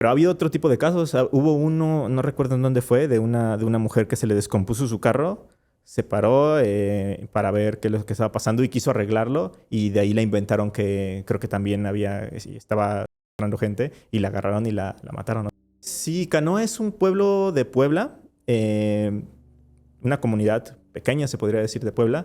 Pero ha habido otro tipo de casos. Hubo uno, no recuerdo en dónde fue, de una mujer que se le descompuso su carro, se paró para ver qué es lo que estaba pasando y quiso arreglarlo, y de ahí la inventaron que creo que también sí, estaba agarrando gente, y la agarraron y la mataron, ¿no? Sí, Canoa es un pueblo de Puebla, una comunidad pequeña, se podría decir, de Puebla,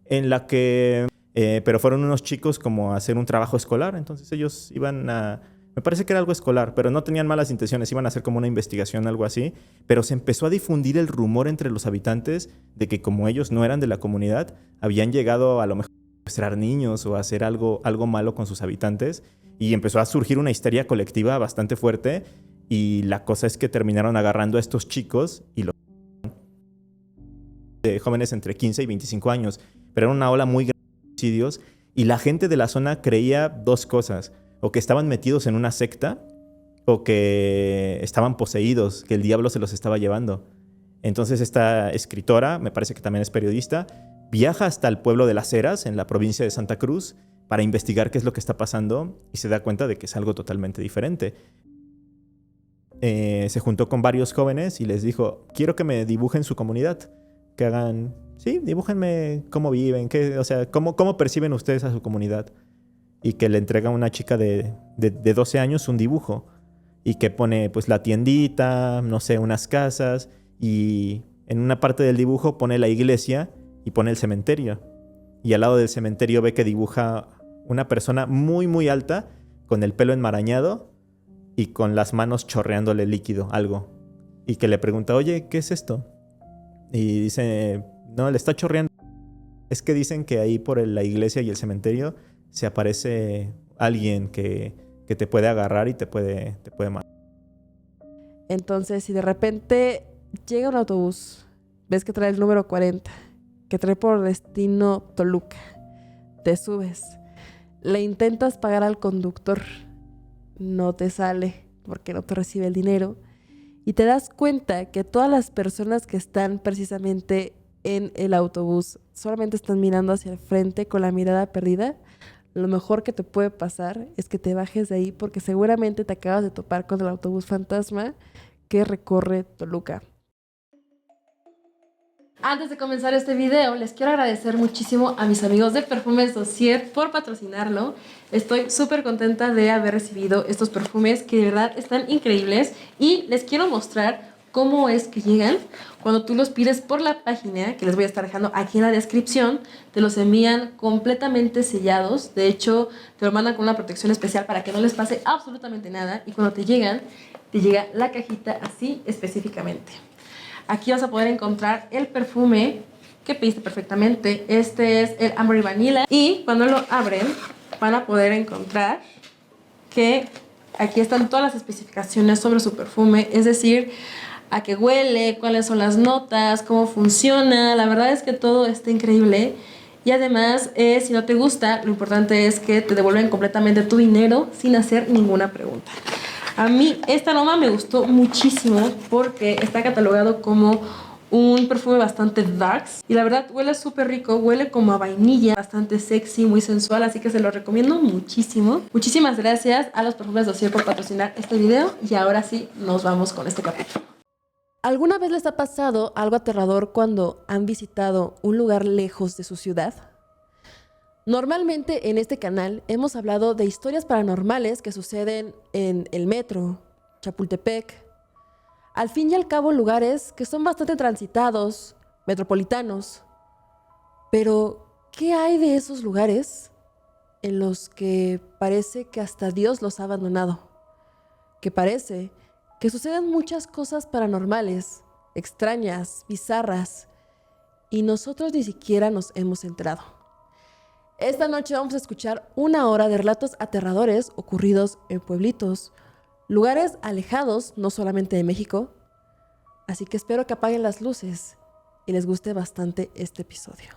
en la que, pero fueron unos chicos como a hacer un trabajo escolar. Entonces ellos iban a, me parece que era algo escolar, pero no tenían malas intenciones, iban a hacer como una investigación, algo así, pero se empezó a difundir el rumor entre los habitantes de que como ellos no eran de la comunidad, habían llegado a lo mejor a secuestrar niños o a hacer algo malo con sus habitantes, y empezó a surgir una histeria colectiva bastante fuerte, y la cosa es que terminaron agarrando a estos chicos y los de jóvenes entre 15 y 25 años, pero era una ola muy grande de suicidios, y la gente de la zona creía dos cosas: o que estaban metidos en una secta, o que estaban poseídos, que el diablo se los estaba llevando. Entonces esta escritora, me parece que también es periodista, viaja hasta el pueblo de Las Heras, en la provincia de Santa Cruz, para investigar qué es lo que está pasando, y se da cuenta de que es algo totalmente diferente. Se juntó con varios jóvenes y les dijo: quiero que me dibujen su comunidad, que hagan, sí, dibújenme cómo viven, o sea, cómo perciben ustedes a su comunidad. Y que le entrega a una chica de 12 años un dibujo, y que pone pues la tiendita, no sé, unas casas, y en una parte del dibujo pone la iglesia y pone el cementerio. Y al lado del cementerio ve que dibuja una persona muy muy alta, con el pelo enmarañado y con las manos chorreándole líquido, algo. Y que le pregunta: oye, ¿qué es esto? Y dice: no, le está chorreando. Es que dicen que ahí por la iglesia y el cementerio se aparece alguien que te puede agarrar y te puede matar. Entonces, si de repente llega un autobús, ves que trae el número 40, que trae por destino Toluca, te subes, le intentas pagar al conductor, no te sale porque no te recibe el dinero, y te das cuenta que todas las personas que están precisamente en el autobús solamente están mirando hacia el frente con la mirada perdida, lo mejor que te puede pasar es que te bajes de ahí, porque seguramente te acabas de topar con el autobús fantasma que recorre Toluca. Antes de comenzar este video, les quiero agradecer muchísimo a mis amigos de Perfumes Dossier por patrocinarlo. Estoy súper contenta de haber recibido estos perfumes que de verdad están increíbles, y les quiero mostrar cómo es que llegan. Cuando tú los pides por la página, que les voy a estar dejando aquí en la descripción, te los envían completamente sellados. De hecho, te lo mandan con una protección especial para que no les pase absolutamente nada, y cuando te llegan, te llega la cajita así específicamente. Aquí vas a poder encontrar el perfume que pediste perfectamente. Este es el Amber y Vanilla, y cuando lo abren van a poder encontrar que aquí están todas las especificaciones sobre su perfume, es decir, a qué huele, cuáles son las notas, cómo funciona. La verdad es que todo está increíble, y además, si no te gusta, lo importante es que te devuelven completamente tu dinero sin hacer ninguna pregunta. A mí esta aroma me gustó muchísimo porque está catalogado como un perfume bastante darks, y la verdad huele súper rico, huele como a vainilla, bastante sexy, muy sensual, así que se lo recomiendo muchísimo. Muchísimas gracias a los Perfumes Dossier por patrocinar este video, y ahora sí nos vamos con este capítulo. ¿Alguna vez les ha pasado algo aterrador cuando han visitado un lugar lejos de su ciudad? Normalmente en este canal hemos hablado de historias paranormales que suceden en el metro, Chapultepec. Al fin y al cabo, lugares que son bastante transitados, metropolitanos. Pero, ¿qué hay de esos lugares en los que parece que hasta Dios los ha abandonado? Que parece que suceden muchas cosas paranormales, extrañas, bizarras, y nosotros ni siquiera nos hemos enterado. Esta noche vamos a escuchar 1 hora de relatos aterradores ocurridos en pueblitos, lugares alejados no solamente de México, así que espero que apaguen las luces y les guste bastante este episodio.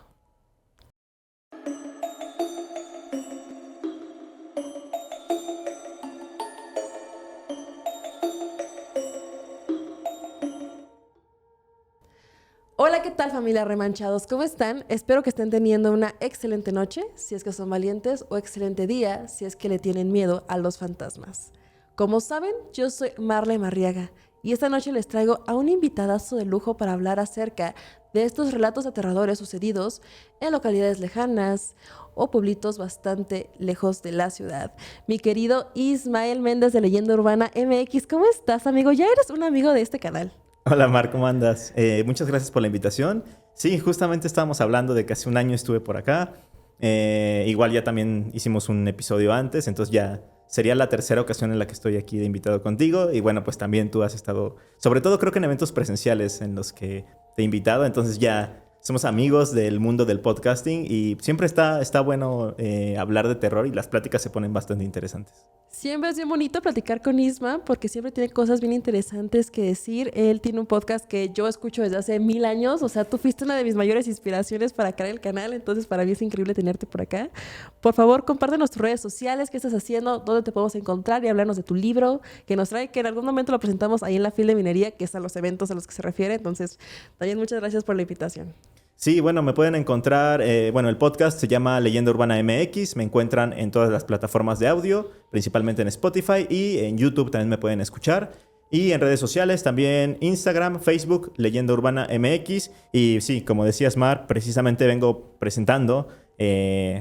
Hola, ¿qué tal, familia Remanchados? ¿Cómo están? Espero que estén teniendo una excelente noche, si es que son valientes, o excelente día, si es que le tienen miedo a los fantasmas. Como saben, yo soy Marle Marriaga y esta noche les traigo a un invitadazo de lujo para hablar acerca de estos relatos aterradores sucedidos en localidades lejanas o pueblitos bastante lejos de la ciudad. Mi querido Ismael Méndez de Leyenda Urbana MX, ¿cómo estás, amigo? Ya eres un amigo de este canal. Hola Mar, ¿cómo andas? Muchas gracias por la invitación. Sí, justamente estábamos hablando de que hace un año estuve por acá. Igual ya también hicimos un episodio antes, entonces ya sería la tercera ocasión en la que estoy aquí de invitado contigo. Y bueno, pues también tú has estado, sobre todo creo que en eventos presenciales en los que te he invitado, entonces ya somos amigos del mundo del podcasting y siempre está bueno hablar de terror y las pláticas se ponen bastante interesantes. Siempre es bien bonito platicar con Isma porque siempre tiene cosas bien interesantes que decir. Él tiene un podcast que yo escucho desde hace 1000 años. O sea, tú fuiste una de mis mayores inspiraciones para crear el canal. Entonces, para mí es increíble tenerte por acá. Por favor, compártenos tus redes sociales, qué estás haciendo, dónde te podemos encontrar y hablarnos de tu libro que nos trae, que en algún momento lo presentamos ahí en la FIL de Minería, que es a los eventos a los que se refiere. Entonces, también muchas gracias por la invitación. Sí, bueno, me pueden encontrar, el podcast se llama Leyenda Urbana MX, me encuentran en todas las plataformas de audio, principalmente en Spotify y en YouTube también me pueden escuchar. Y en redes sociales también Instagram, Facebook, Leyenda Urbana MX. Y sí, como decías Mar, precisamente vengo presentando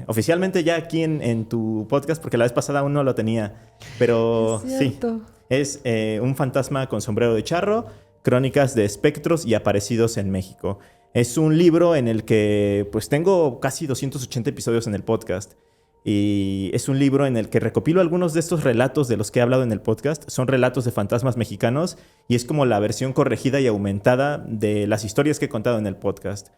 oficialmente ya aquí en tu podcast, porque la vez pasada aún no lo tenía. Pero sí, es un fantasma con sombrero de charro, crónicas de espectros y aparecidos en México. Es un libro en el que pues tengo casi 280 episodios en el podcast y es un libro en el que recopilo algunos de estos relatos de los que he hablado en el podcast. Son relatos de fantasmas mexicanos y es como la versión corregida y aumentada de las historias que he contado en el podcast.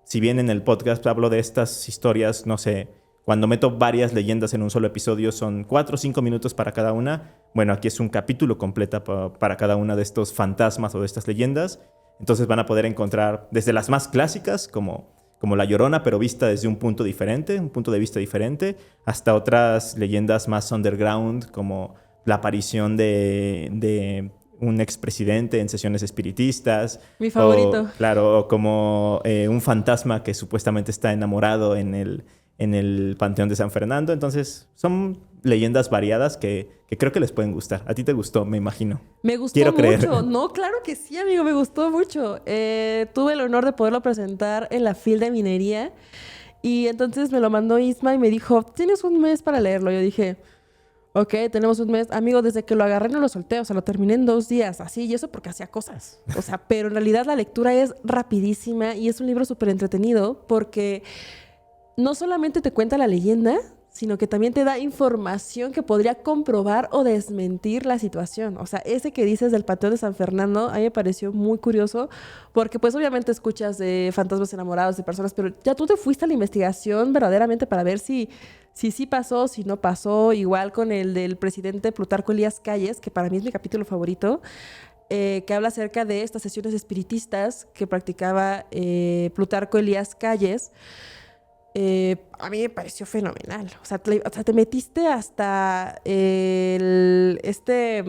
Si bien en el podcast hablo de estas historias, no sé, cuando meto varias leyendas en un solo episodio son 4 o 5 minutos para cada una. Bueno, aquí es un capítulo completo para cada una de estos fantasmas o de estas leyendas. Entonces van a poder encontrar desde las más clásicas, como La Llorona, pero vista desde un punto diferente, un punto de vista diferente, hasta otras leyendas más underground, como la aparición de un expresidente en sesiones espiritistas. Mi favorito. O, claro, o como un fantasma que supuestamente está enamorado en el Panteón de San Fernando. Entonces son leyendas variadas que creo que les pueden gustar. A ti te gustó, me imagino. Me gustó Quiero mucho. creer. No, claro que sí, amigo, me gustó mucho. Tuve el honor de poderlo presentar en la FIL de Minería y entonces me lo mandó Isma y me dijo, tienes un mes para leerlo. Yo dije, ok, tenemos un mes. Amigo, desde que lo agarré no lo solté, o sea, lo terminé en 2 días, así, y eso porque hacía cosas. O sea, pero en realidad la lectura es rapidísima y es un libro súper entretenido porque no solamente te cuenta la leyenda, sino que también te da información que podría comprobar o desmentir la situación. O sea, ese que dices del Panteón de San Fernando, a mí me pareció muy curioso, porque pues obviamente escuchas de fantasmas enamorados, de personas, pero ya tú te fuiste a la investigación verdaderamente para ver si sí pasó, si no pasó. Igual con el del presidente Plutarco Elías Calles, que para mí es mi capítulo favorito, que habla acerca de estas sesiones espiritistas que practicaba Plutarco Elías Calles. A mí me pareció fenomenal. O sea, te metiste hasta esta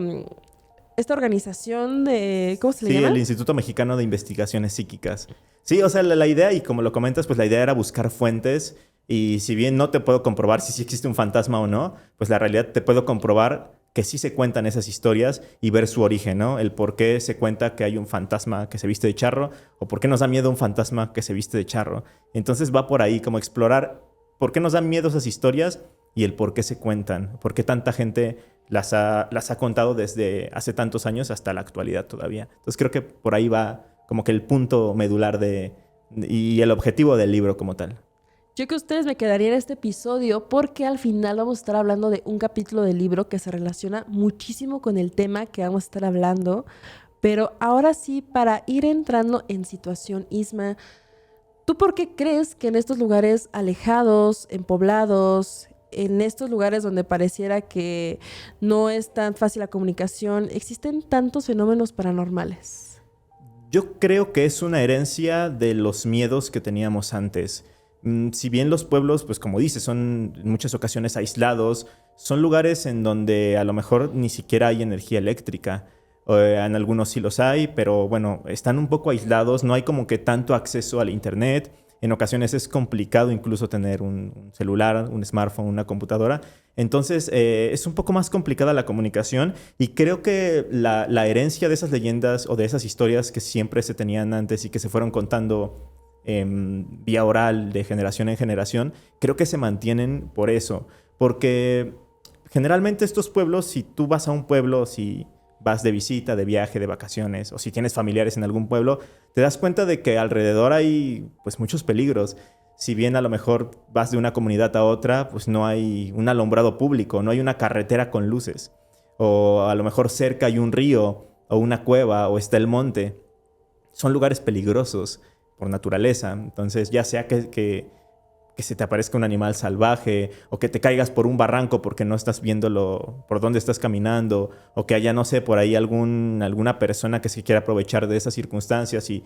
organización de... ¿Cómo se le llama? Sí, el Instituto Mexicano de Investigaciones Psíquicas. Sí, o sea, la idea, y como lo comentas, pues la idea era buscar fuentes. Y si bien no te puedo comprobar si sí existe un fantasma o no, pues la realidad te puedo comprobar que sí se cuentan esas historias y ver su origen, ¿no? El por qué se cuenta que hay un fantasma que se viste de charro o por qué nos da miedo un fantasma que se viste de charro. Entonces va por ahí, como explorar por qué nos dan miedo esas historias y el por qué se cuentan, por qué tanta gente las ha contado desde hace tantos años hasta la actualidad todavía. Entonces creo que por ahí va como que el punto medular y el objetivo del libro como tal. Yo que ustedes me quedaría en este episodio porque al final vamos a estar hablando de un capítulo del libro que se relaciona muchísimo con el tema que vamos a estar hablando. Pero ahora sí, para ir entrando en situación, Isma, ¿tú por qué crees que en estos lugares alejados, en poblados, en estos lugares donde pareciera que no es tan fácil la comunicación, existen tantos fenómenos paranormales? Yo creo que es una herencia de los miedos que teníamos antes. Si bien los pueblos, pues como dices, son en muchas ocasiones aislados, son lugares en donde a lo mejor ni siquiera hay energía eléctrica. En algunos sí los hay, pero bueno, están un poco aislados, no hay como que tanto acceso al internet. En ocasiones es complicado incluso tener un celular, un smartphone, una computadora. Entonces es un poco más complicada la comunicación y creo que la herencia de esas leyendas o de esas historias que siempre se tenían antes y que se fueron contando vía oral de generación en generación, creo que se mantienen por eso. Porque generalmente estos pueblos, si tú vas a un pueblo, si vas de visita, de viaje, de vacaciones, o si tienes familiares en algún pueblo, te das cuenta de que alrededor hay pues muchos peligros. Si bien a lo mejor vas de una comunidad a otra, pues no hay un alumbrado público, no hay una carretera con luces. O a lo mejor cerca hay un río, o una cueva, o está el monte. Son lugares peligrosos por naturaleza. Entonces, ya sea que se te aparezca un animal salvaje, o que te caigas por un barranco porque no estás viéndolo por dónde estás caminando, o que haya, no sé, por ahí alguna persona que se quiera aprovechar de esas circunstancias y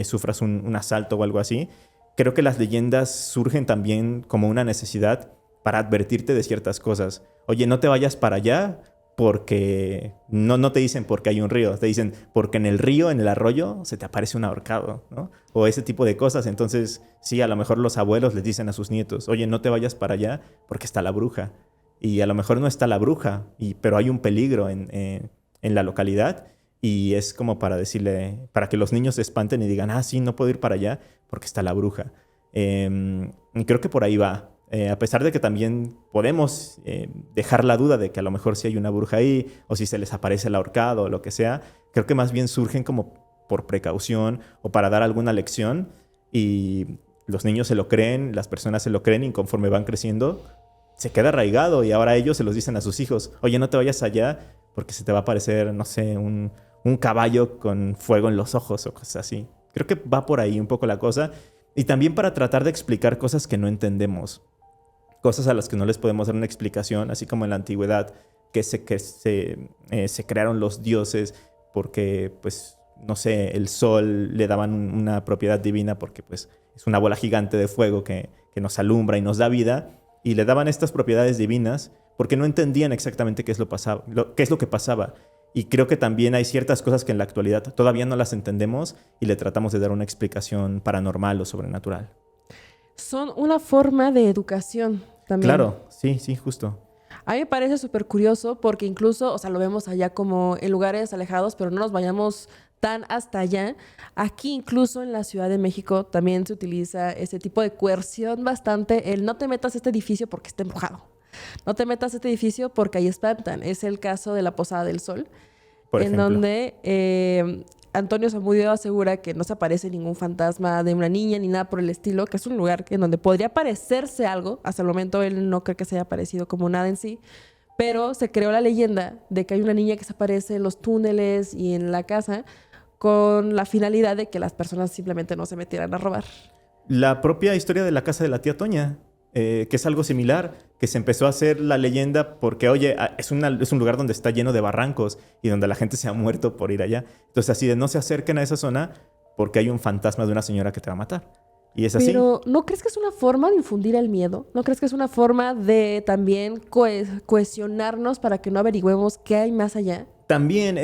sufras un asalto o algo así. Creo que las leyendas surgen también como una necesidad para advertirte de ciertas cosas. Oye, no te vayas para allá porque no te dicen porque hay un río, te dicen porque en el río, en el arroyo, se te aparece un ahorcado, ¿no? O ese tipo de cosas. Entonces, sí, a lo mejor los abuelos les dicen a sus nietos, oye, no te vayas para allá porque está la bruja. Y a lo mejor no está la bruja, pero hay un peligro en la localidad. Y es como para decirle, para que los niños se espanten y digan, ah, sí, no puedo ir para allá porque está la bruja. Y creo que por ahí va. A pesar de que también podemos dejar la duda de que a lo mejor sí hay una bruja ahí, o si se les aparece el ahorcado o lo que sea, creo que más bien surgen como por precaución o para dar alguna lección, y los niños se lo creen, las personas se lo creen, y conforme van creciendo se queda arraigado, y ahora ellos se los dicen a sus hijos, oye, no te vayas allá porque se te va a aparecer, no sé, un caballo con fuego en los ojos o cosas así. Creo que va por ahí un poco la cosa, y también para tratar de explicar cosas que no entendemos. Cosas a las que no les podemos dar una explicación, así como en la antigüedad que se crearon los dioses porque, pues, no sé, el sol le daban una propiedad divina porque, pues, es una bola gigante de fuego que nos alumbra y nos da vida, y le daban estas propiedades divinas porque no entendían exactamente qué es lo que pasaba. Y creo que también hay ciertas cosas que en la actualidad todavía no las entendemos y le tratamos de dar una explicación paranormal o sobrenatural. Son una forma de educación también. Claro, sí, justo. A mí me parece súper curioso porque incluso, o sea, lo vemos allá como en lugares alejados, pero no nos vayamos tan hasta allá. Aquí incluso en la Ciudad de México también se utiliza ese tipo de coerción bastante, el no te metas a este edificio porque está embrujado. No te metas a este edificio porque ahí espantan. Es el caso de la Posada del Sol, Por en ejemplo. donde Antonio Zamudio asegura que no se aparece ningún fantasma de una niña ni nada por el estilo, que es un lugar en donde podría parecerse algo. Hasta el momento él no cree que se haya aparecido como nada en sí, pero se creó la leyenda de que hay una niña que se aparece en los túneles y en la casa con la finalidad de que las personas simplemente no se metieran a robar. La propia historia de la casa de la tía Toña, que es algo similar, que se empezó a hacer la leyenda porque, oye, es un lugar donde está lleno de barrancos y donde la gente se ha muerto por ir allá. Entonces, así de no se acerquen a esa zona porque hay un fantasma de una señora que te va a matar. Y es así. Pero ¿no crees que es una forma de infundir el miedo? ¿No crees que es una forma de también cohesionarnos para que no averigüemos qué hay más allá? También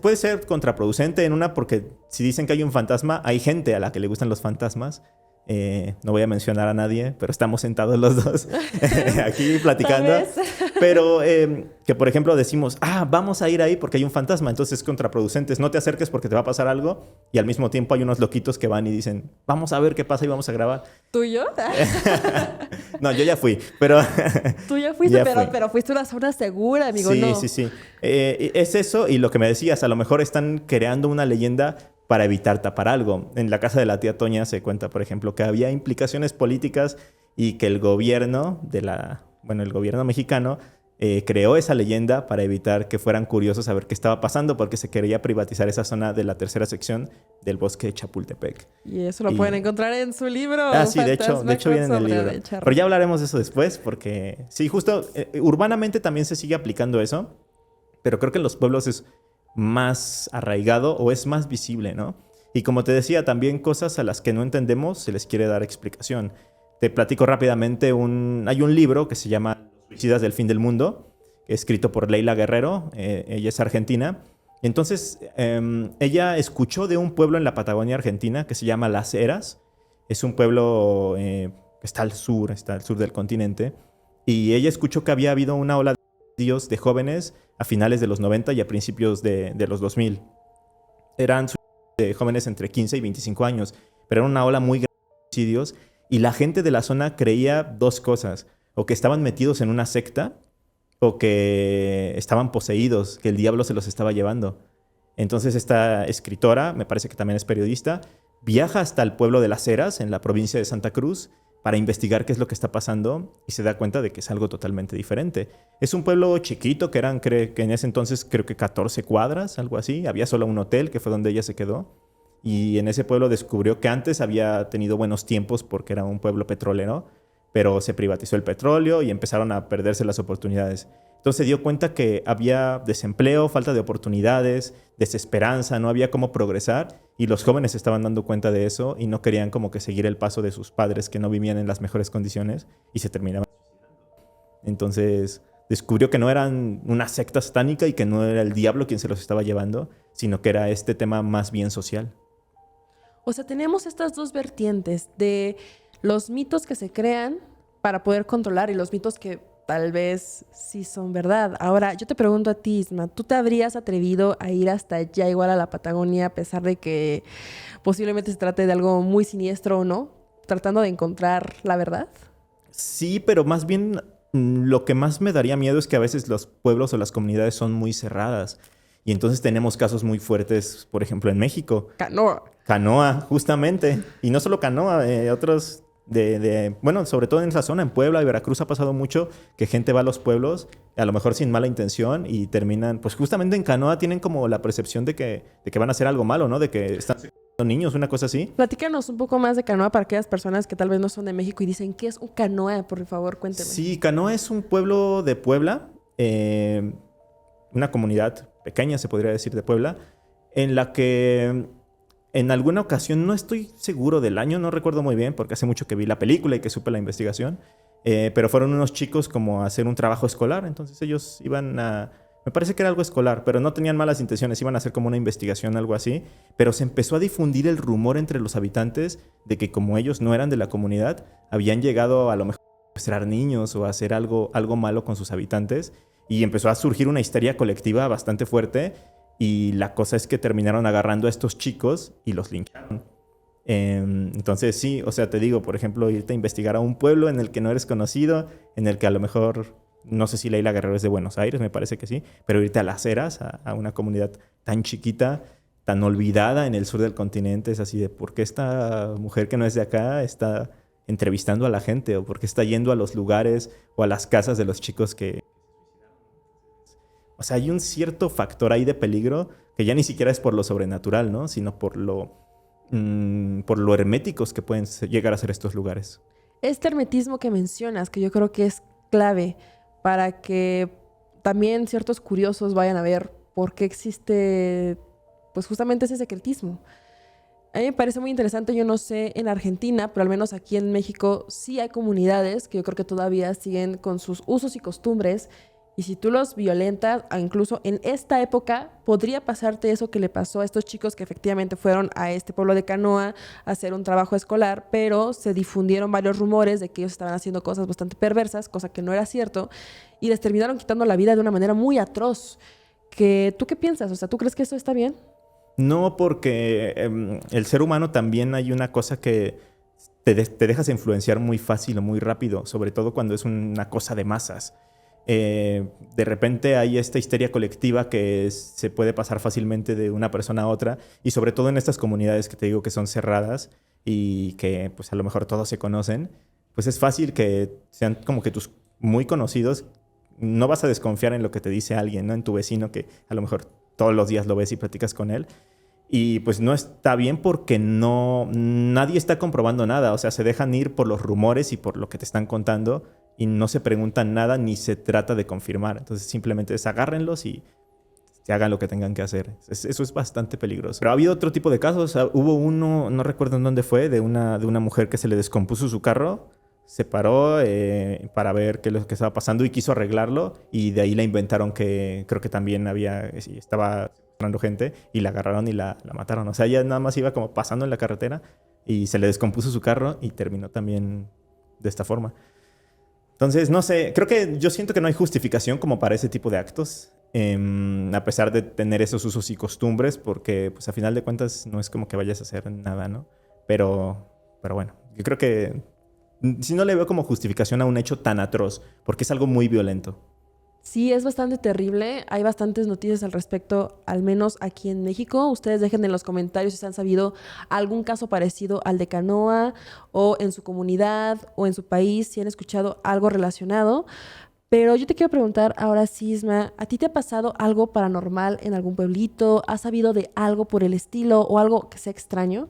puede ser contraproducente en una, porque si dicen que hay un fantasma, hay gente a la que le gustan los fantasmas. No voy a mencionar a nadie, pero estamos sentados los dos aquí platicando. Pero que, por ejemplo, decimos, vamos a ir ahí porque hay un fantasma. Entonces es contraproducente. No te acerques porque te va a pasar algo. Y al mismo tiempo hay unos loquitos que van y dicen, vamos a ver qué pasa y vamos a grabar. ¿Tú y yo? No, yo ya fui, pero... Tú ya fuiste, pero fuiste a una zona segura, amigo. Sí, no. sí. Es eso, y lo que me decías, a lo mejor están creando una leyenda para evitar tapar algo. En la casa de la tía Toña se cuenta, por ejemplo, que había implicaciones políticas y que el gobierno el gobierno mexicano creó esa leyenda para evitar que fueran curiosos a ver qué estaba pasando, porque se quería privatizar esa zona de la tercera sección del bosque de Chapultepec. Y eso lo pueden encontrar en su libro. Sí, de hecho viene en el libro. Pero ya hablaremos de eso después, porque sí, justo urbanamente también se sigue aplicando eso, pero creo que en los pueblos es más arraigado o es más visible, ¿no? Y como te decía, también cosas a las que no entendemos se les quiere dar explicación. Te platico rápidamente, hay un libro que se llama Los suicidas del fin del mundo, escrito por Leila Guerrero, ella es argentina. Y entonces ella escuchó de un pueblo en la Patagonia Argentina que se llama Las Heras, Es un pueblo que está al sur del continente. Y ella escuchó que había habido una ola de suicidios de jóvenes a finales de los 90 y a principios de los 2000. Eran de jóvenes entre 15 y 25 años, pero era una ola muy grande de suicidios y la gente de la zona creía dos cosas, o que estaban metidos en una secta o que estaban poseídos, que el diablo se los estaba llevando. Entonces esta escritora, me parece que también es periodista, viaja hasta el pueblo de Las Heras, en la provincia de Santa Cruz, para investigar qué es lo que está pasando y se da cuenta de que es algo totalmente diferente. Es un pueblo chiquito que eran, que en ese entonces creo que 14 cuadras, algo así. Había solo un hotel que fue donde ella se quedó. Y en ese pueblo descubrió que antes había tenido buenos tiempos porque era un pueblo petrolero, pero se privatizó el petróleo y empezaron a perderse las oportunidades. Entonces se dio cuenta que había desempleo, falta de oportunidades, desesperanza, no había cómo progresar y los jóvenes se estaban dando cuenta de eso y no querían como que seguir el paso de sus padres que no vivían en las mejores condiciones y se terminaban. Entonces descubrió que no eran una secta satánica y que no era el diablo quien se los estaba llevando, sino que era este tema más bien social. O sea, tenemos estas dos vertientes de los mitos que se crean para poder controlar y los mitos que tal vez sí son verdad. Ahora, yo te pregunto a ti, Isma, ¿tú te habrías atrevido a ir hasta allá igual a la Patagonia a pesar de que posiblemente se trate de algo muy siniestro o no, tratando de encontrar la verdad? Sí, pero más bien lo que más me daría miedo es que a veces los pueblos o las comunidades son muy cerradas. Y entonces tenemos casos muy fuertes, por ejemplo, en México. Canoa. Canoa, justamente. Y no solo Canoa, otros bueno, sobre todo en esa zona, en Puebla y Veracruz ha pasado mucho que gente va a los pueblos, a lo mejor sin mala intención, y terminan, pues justamente en Canoa tienen como la percepción de que van a hacer algo malo, ¿no? De que están niños, una cosa así. Platícanos un poco más de Canoa para aquellas personas que tal vez no son de México y dicen, ¿qué es un Canoa? Por favor, cuénteme. Sí, Canoa es un pueblo de Puebla, una comunidad pequeña, se podría decir, de Puebla, en la que en alguna ocasión, no estoy seguro del año, no recuerdo muy bien, porque hace mucho que vi la película y que supe la investigación, pero fueron unos chicos como a hacer un trabajo escolar, entonces ellos iban a... Me parece que era algo escolar, pero no tenían malas intenciones, iban a hacer como una investigación, algo así, pero se empezó a difundir el rumor entre los habitantes de que como ellos no eran de la comunidad, habían llegado a lo mejor a secuestrar niños o a hacer algo malo con sus habitantes, y empezó a surgir una histeria colectiva bastante fuerte. Y la cosa es que terminaron agarrando a estos chicos y los lincharon. Entonces sí, o sea, te digo, por ejemplo, irte a investigar a un pueblo en el que no eres conocido, en el que a lo mejor, no sé si Leila Guerrero es de Buenos Aires, me parece que sí, pero irte a Las Heras, a una comunidad tan chiquita, tan olvidada en el sur del continente, es así de, ¿por qué esta mujer que no es de acá está entrevistando a la gente? ¿O por qué está yendo a los lugares o a las casas de los chicos que... O sea, hay un cierto factor ahí de peligro que ya ni siquiera es por lo sobrenatural, ¿no? Sino por lo herméticos que pueden llegar a ser estos lugares. Este hermetismo que mencionas, que yo creo que es clave para que también ciertos curiosos vayan a ver por qué existe, pues justamente ese secretismo. A mí me parece muy interesante, yo no sé en Argentina, pero al menos aquí en México sí hay comunidades que yo creo que todavía siguen con sus usos y costumbres. Y si tú los violentas, incluso en esta época, podría pasarte eso que le pasó a estos chicos que efectivamente fueron a este pueblo de Canoa a hacer un trabajo escolar, pero se difundieron varios rumores de que ellos estaban haciendo cosas bastante perversas, cosa que no era cierto, y les terminaron quitando la vida de una manera muy atroz. ¿Tú qué piensas? O sea, ¿tú crees que eso está bien? No, porque el ser humano también hay una cosa que te dejas influenciar muy fácil o muy rápido, sobre todo cuando es una cosa de masas. De repente hay esta histeria colectiva que se puede pasar fácilmente de una persona a otra y sobre todo en estas comunidades que te digo que son cerradas y que pues a lo mejor todos se conocen, pues es fácil que sean como que tus muy conocidos. No vas a desconfiar en lo que te dice alguien, ¿no? En tu vecino que a lo mejor todos los días lo ves y platicas con él. Y pues no está bien porque nadie está comprobando nada. O sea, se dejan ir por los rumores y por lo que te están contando y no se preguntan nada ni se trata de confirmar. Entonces simplemente agárrenlos y que hagan lo que tengan que hacer. Eso es bastante peligroso. Pero ha habido otro tipo de casos. Hubo uno, no recuerdo en dónde fue, de una mujer que se le descompuso su carro. Se paró para ver qué es lo que estaba pasando y quiso arreglarlo. Y de ahí le inventaron que creo que también estaba secuestrando gente y la agarraron y la mataron. O sea, ella nada más iba como pasando en la carretera, y se le descompuso su carro y terminó también de esta forma. Entonces, no sé, creo que yo siento que no hay justificación como para ese tipo de actos, a pesar de tener esos usos y costumbres, porque pues a final de cuentas no es como que vayas a hacer nada, ¿no? Pero bueno, yo creo que si no le veo como justificación a un hecho tan atroz, porque es algo muy violento. Sí, es bastante terrible. Hay bastantes noticias al respecto, al menos aquí en México. Ustedes dejen en los comentarios si han sabido algún caso parecido al de Canoa, o en su comunidad, o en su país, si han escuchado algo relacionado. Pero yo te quiero preguntar ahora, Sisma, ¿a ti te ha pasado algo paranormal en algún pueblito? ¿Has sabido de algo por el estilo o algo que sea extraño?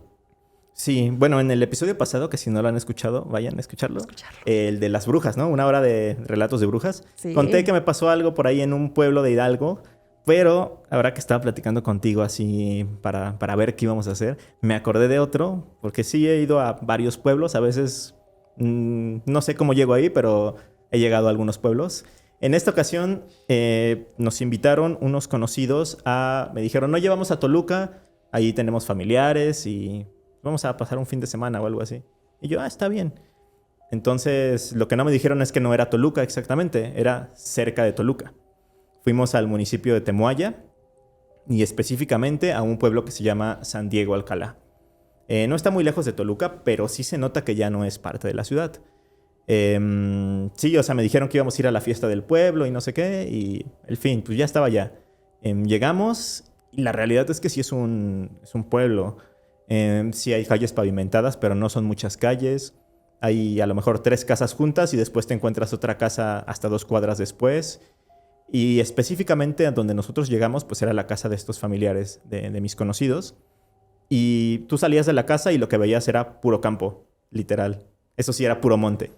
Sí, bueno, en el episodio pasado, que si no lo han escuchado, vayan a escucharlo. Escucharlo. El de las brujas, ¿no? Una hora de relatos de brujas. Sí. Conté que me pasó algo por ahí en un pueblo de Hidalgo, pero ahora que estaba platicando contigo así para ver qué íbamos a hacer, me acordé de otro, porque sí he ido a varios pueblos, a veces no sé cómo llego ahí, pero he llegado a algunos pueblos. En esta ocasión nos invitaron unos conocidos me dijeron, no, llevamos a Toluca, ahí tenemos familiares y vamos a pasar un fin de semana o algo así. Y yo, está bien. Entonces, lo que no me dijeron es que no era Toluca exactamente, era cerca de Toluca. Fuimos al municipio de Temoaya y específicamente a un pueblo que se llama San Diego Alcalá. No está muy lejos de Toluca, pero sí se nota que ya no es parte de la ciudad. Sí, o sea, me dijeron que íbamos a ir a la fiesta del pueblo y no sé qué, y el fin, pues ya estaba ya. Llegamos y la realidad es que sí es un pueblo. Sí hay calles pavimentadas, pero no son muchas calles. Hay a lo mejor 3 casas juntas y después te encuentras otra casa hasta 2 cuadras después. Y específicamente a donde nosotros llegamos, pues era la casa de estos familiares de mis conocidos. Y tú salías de la casa y lo que veías era puro campo, literal. Eso sí, era puro monte.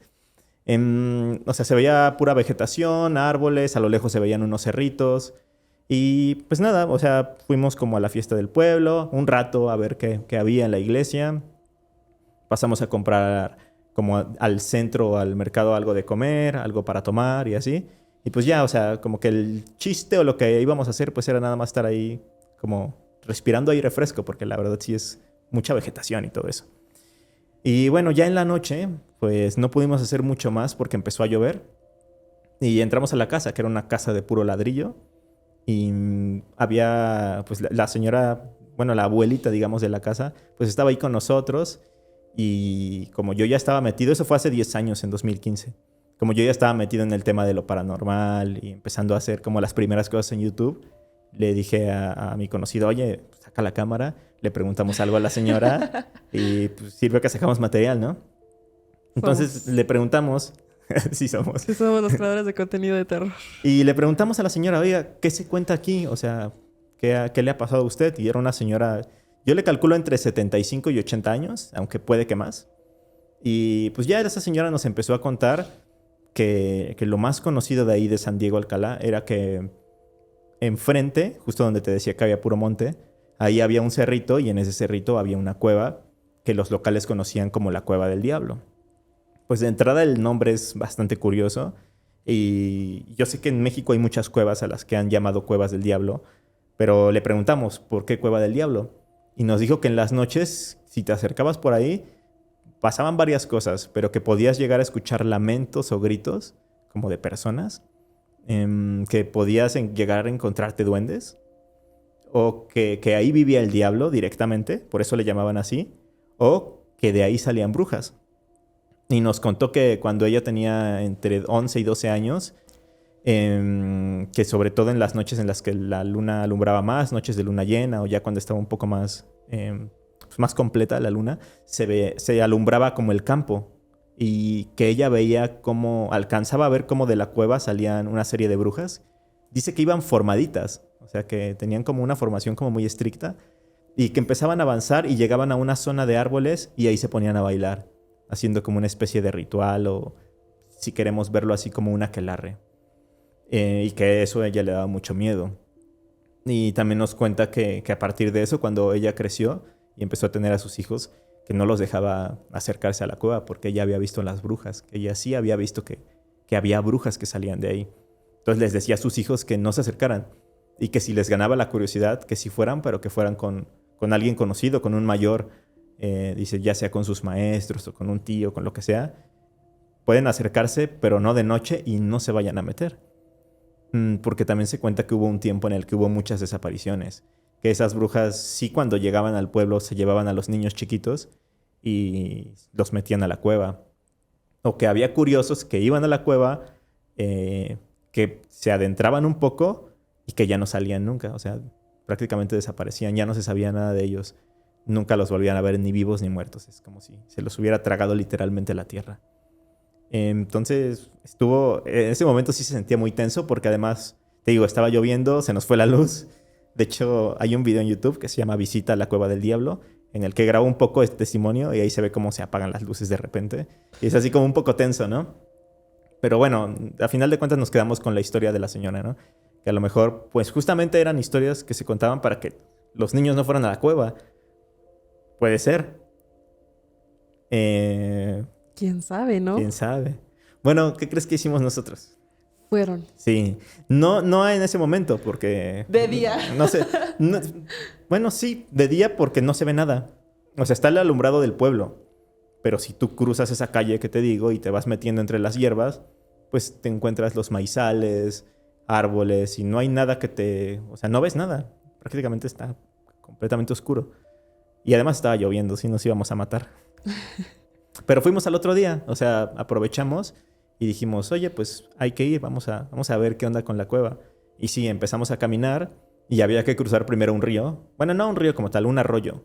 O sea, se veía pura vegetación, árboles, a lo lejos se veían unos cerritos. Y pues nada, o sea, fuimos como a la fiesta del pueblo, un rato a ver qué había en la iglesia. Pasamos a comprar como al centro, al mercado, algo de comer, algo para tomar y así. Y pues ya, o sea, como que el chiste o lo que íbamos a hacer pues era nada más estar ahí como respirando aire fresco, porque la verdad sí es mucha vegetación y todo eso. Y bueno, ya en la noche pues no pudimos hacer mucho más porque empezó a llover. Y entramos a la casa, que era una casa de puro ladrillo. Y había, pues la señora, bueno, la abuelita, digamos, de la casa, pues estaba ahí con nosotros. Y como yo ya estaba metido, eso fue hace 10 años, en 2015. Como yo ya estaba metido en el tema de lo paranormal y empezando a hacer como las primeras cosas en YouTube, le dije a mi conocido, oye, saca la cámara, le preguntamos algo a la señora y pues sirve que sacamos material, ¿no? Entonces le preguntamos, sí somos. Sí, somos los creadores de contenido de terror. Y le preguntamos a la señora, oiga, ¿qué se cuenta aquí? O sea, ¿qué le ha pasado a usted? Y era una señora, yo le calculo entre 75 y 80 años, aunque puede que más. Y pues ya esa señora nos empezó a contar que lo más conocido de ahí de San Diego Alcalá era que enfrente, justo donde te decía que había puro monte, ahí había un cerrito y en ese cerrito había una cueva que los locales conocían como la Cueva del Diablo. Pues de entrada el nombre es bastante curioso y yo sé que en México hay muchas cuevas a las que han llamado Cuevas del Diablo, pero le preguntamos, ¿por qué Cueva del Diablo? Y nos dijo que en las noches, si te acercabas por ahí, pasaban varias cosas, pero que podías llegar a escuchar lamentos o gritos, como de personas, que podías llegar a encontrarte duendes, o que ahí vivía el diablo directamente, por eso le llamaban así, o que de ahí salían brujas. Y nos contó que cuando ella tenía entre 11 y 12 años, que sobre todo en las noches en las que la luna alumbraba más, noches de luna llena, o ya cuando estaba un poco más, pues más completa la luna, se alumbraba como el campo. Y que ella veía cómo, alcanzaba a ver cómo de la cueva salían una serie de brujas. Dice que iban formaditas, o sea que tenían como una formación como muy estricta, y que empezaban a avanzar y llegaban a una zona de árboles y ahí se ponían a bailar, haciendo como una especie de ritual o, si queremos verlo así, como un aquelarre. Y que eso a ella le daba mucho miedo. Y también nos cuenta que a partir de eso, cuando ella creció y empezó a tener a sus hijos, que no los dejaba acercarse a la cueva porque ella había visto las brujas, que ella sí había visto que había brujas que salían de ahí. Entonces les decía a sus hijos que no se acercaran y que si les ganaba la curiosidad, que sí fueran, pero que fueran con alguien conocido, con un mayor, dice, ya sea con sus maestros o con un tío, con lo que sea, pueden acercarse, pero no de noche y no se vayan a meter. Porque también se cuenta que hubo un tiempo en el que hubo muchas desapariciones. Que esas brujas sí cuando llegaban al pueblo se llevaban a los niños chiquitos y los metían a la cueva. O que había curiosos que iban a la cueva, que se adentraban un poco y que ya no salían nunca. O sea, prácticamente desaparecían. Ya no se sabía nada de ellos. Nunca los volvían a ver ni vivos ni muertos. Es como si se los hubiera tragado literalmente la tierra. Entonces, en ese momento sí se sentía muy tenso porque además, te digo, estaba lloviendo, se nos fue la luz. De hecho, hay un video en YouTube que se llama Visita a la Cueva del Diablo, en el que grabo un poco este testimonio y ahí se ve cómo se apagan las luces de repente. Y es así como un poco tenso, ¿no? Pero bueno, a final de cuentas nos quedamos con la historia de la señora, ¿no? Que a lo mejor, pues justamente eran historias que se contaban para que los niños no fueran a la cueva. Puede ser. ¿Quién sabe, no? ¿Quién sabe? Bueno, ¿qué crees que hicimos nosotros? Fueron. Sí. No en ese momento, porque... De día. No sé. Bueno, sí, de día porque no se ve nada. O sea, está el alumbrado del pueblo. Pero si tú cruzas esa calle que te digo y te vas metiendo entre las hierbas, pues te encuentras los maizales, árboles y no hay nada que te... O sea, no ves nada. Prácticamente está completamente oscuro. Y además estaba lloviendo, si nos íbamos a matar. Pero fuimos al otro día, o sea, aprovechamos y dijimos, oye, pues hay que ir, vamos a ver qué onda con la cueva. Y sí, empezamos a caminar y había que cruzar primero un río. Bueno, no un río como tal, un arroyo.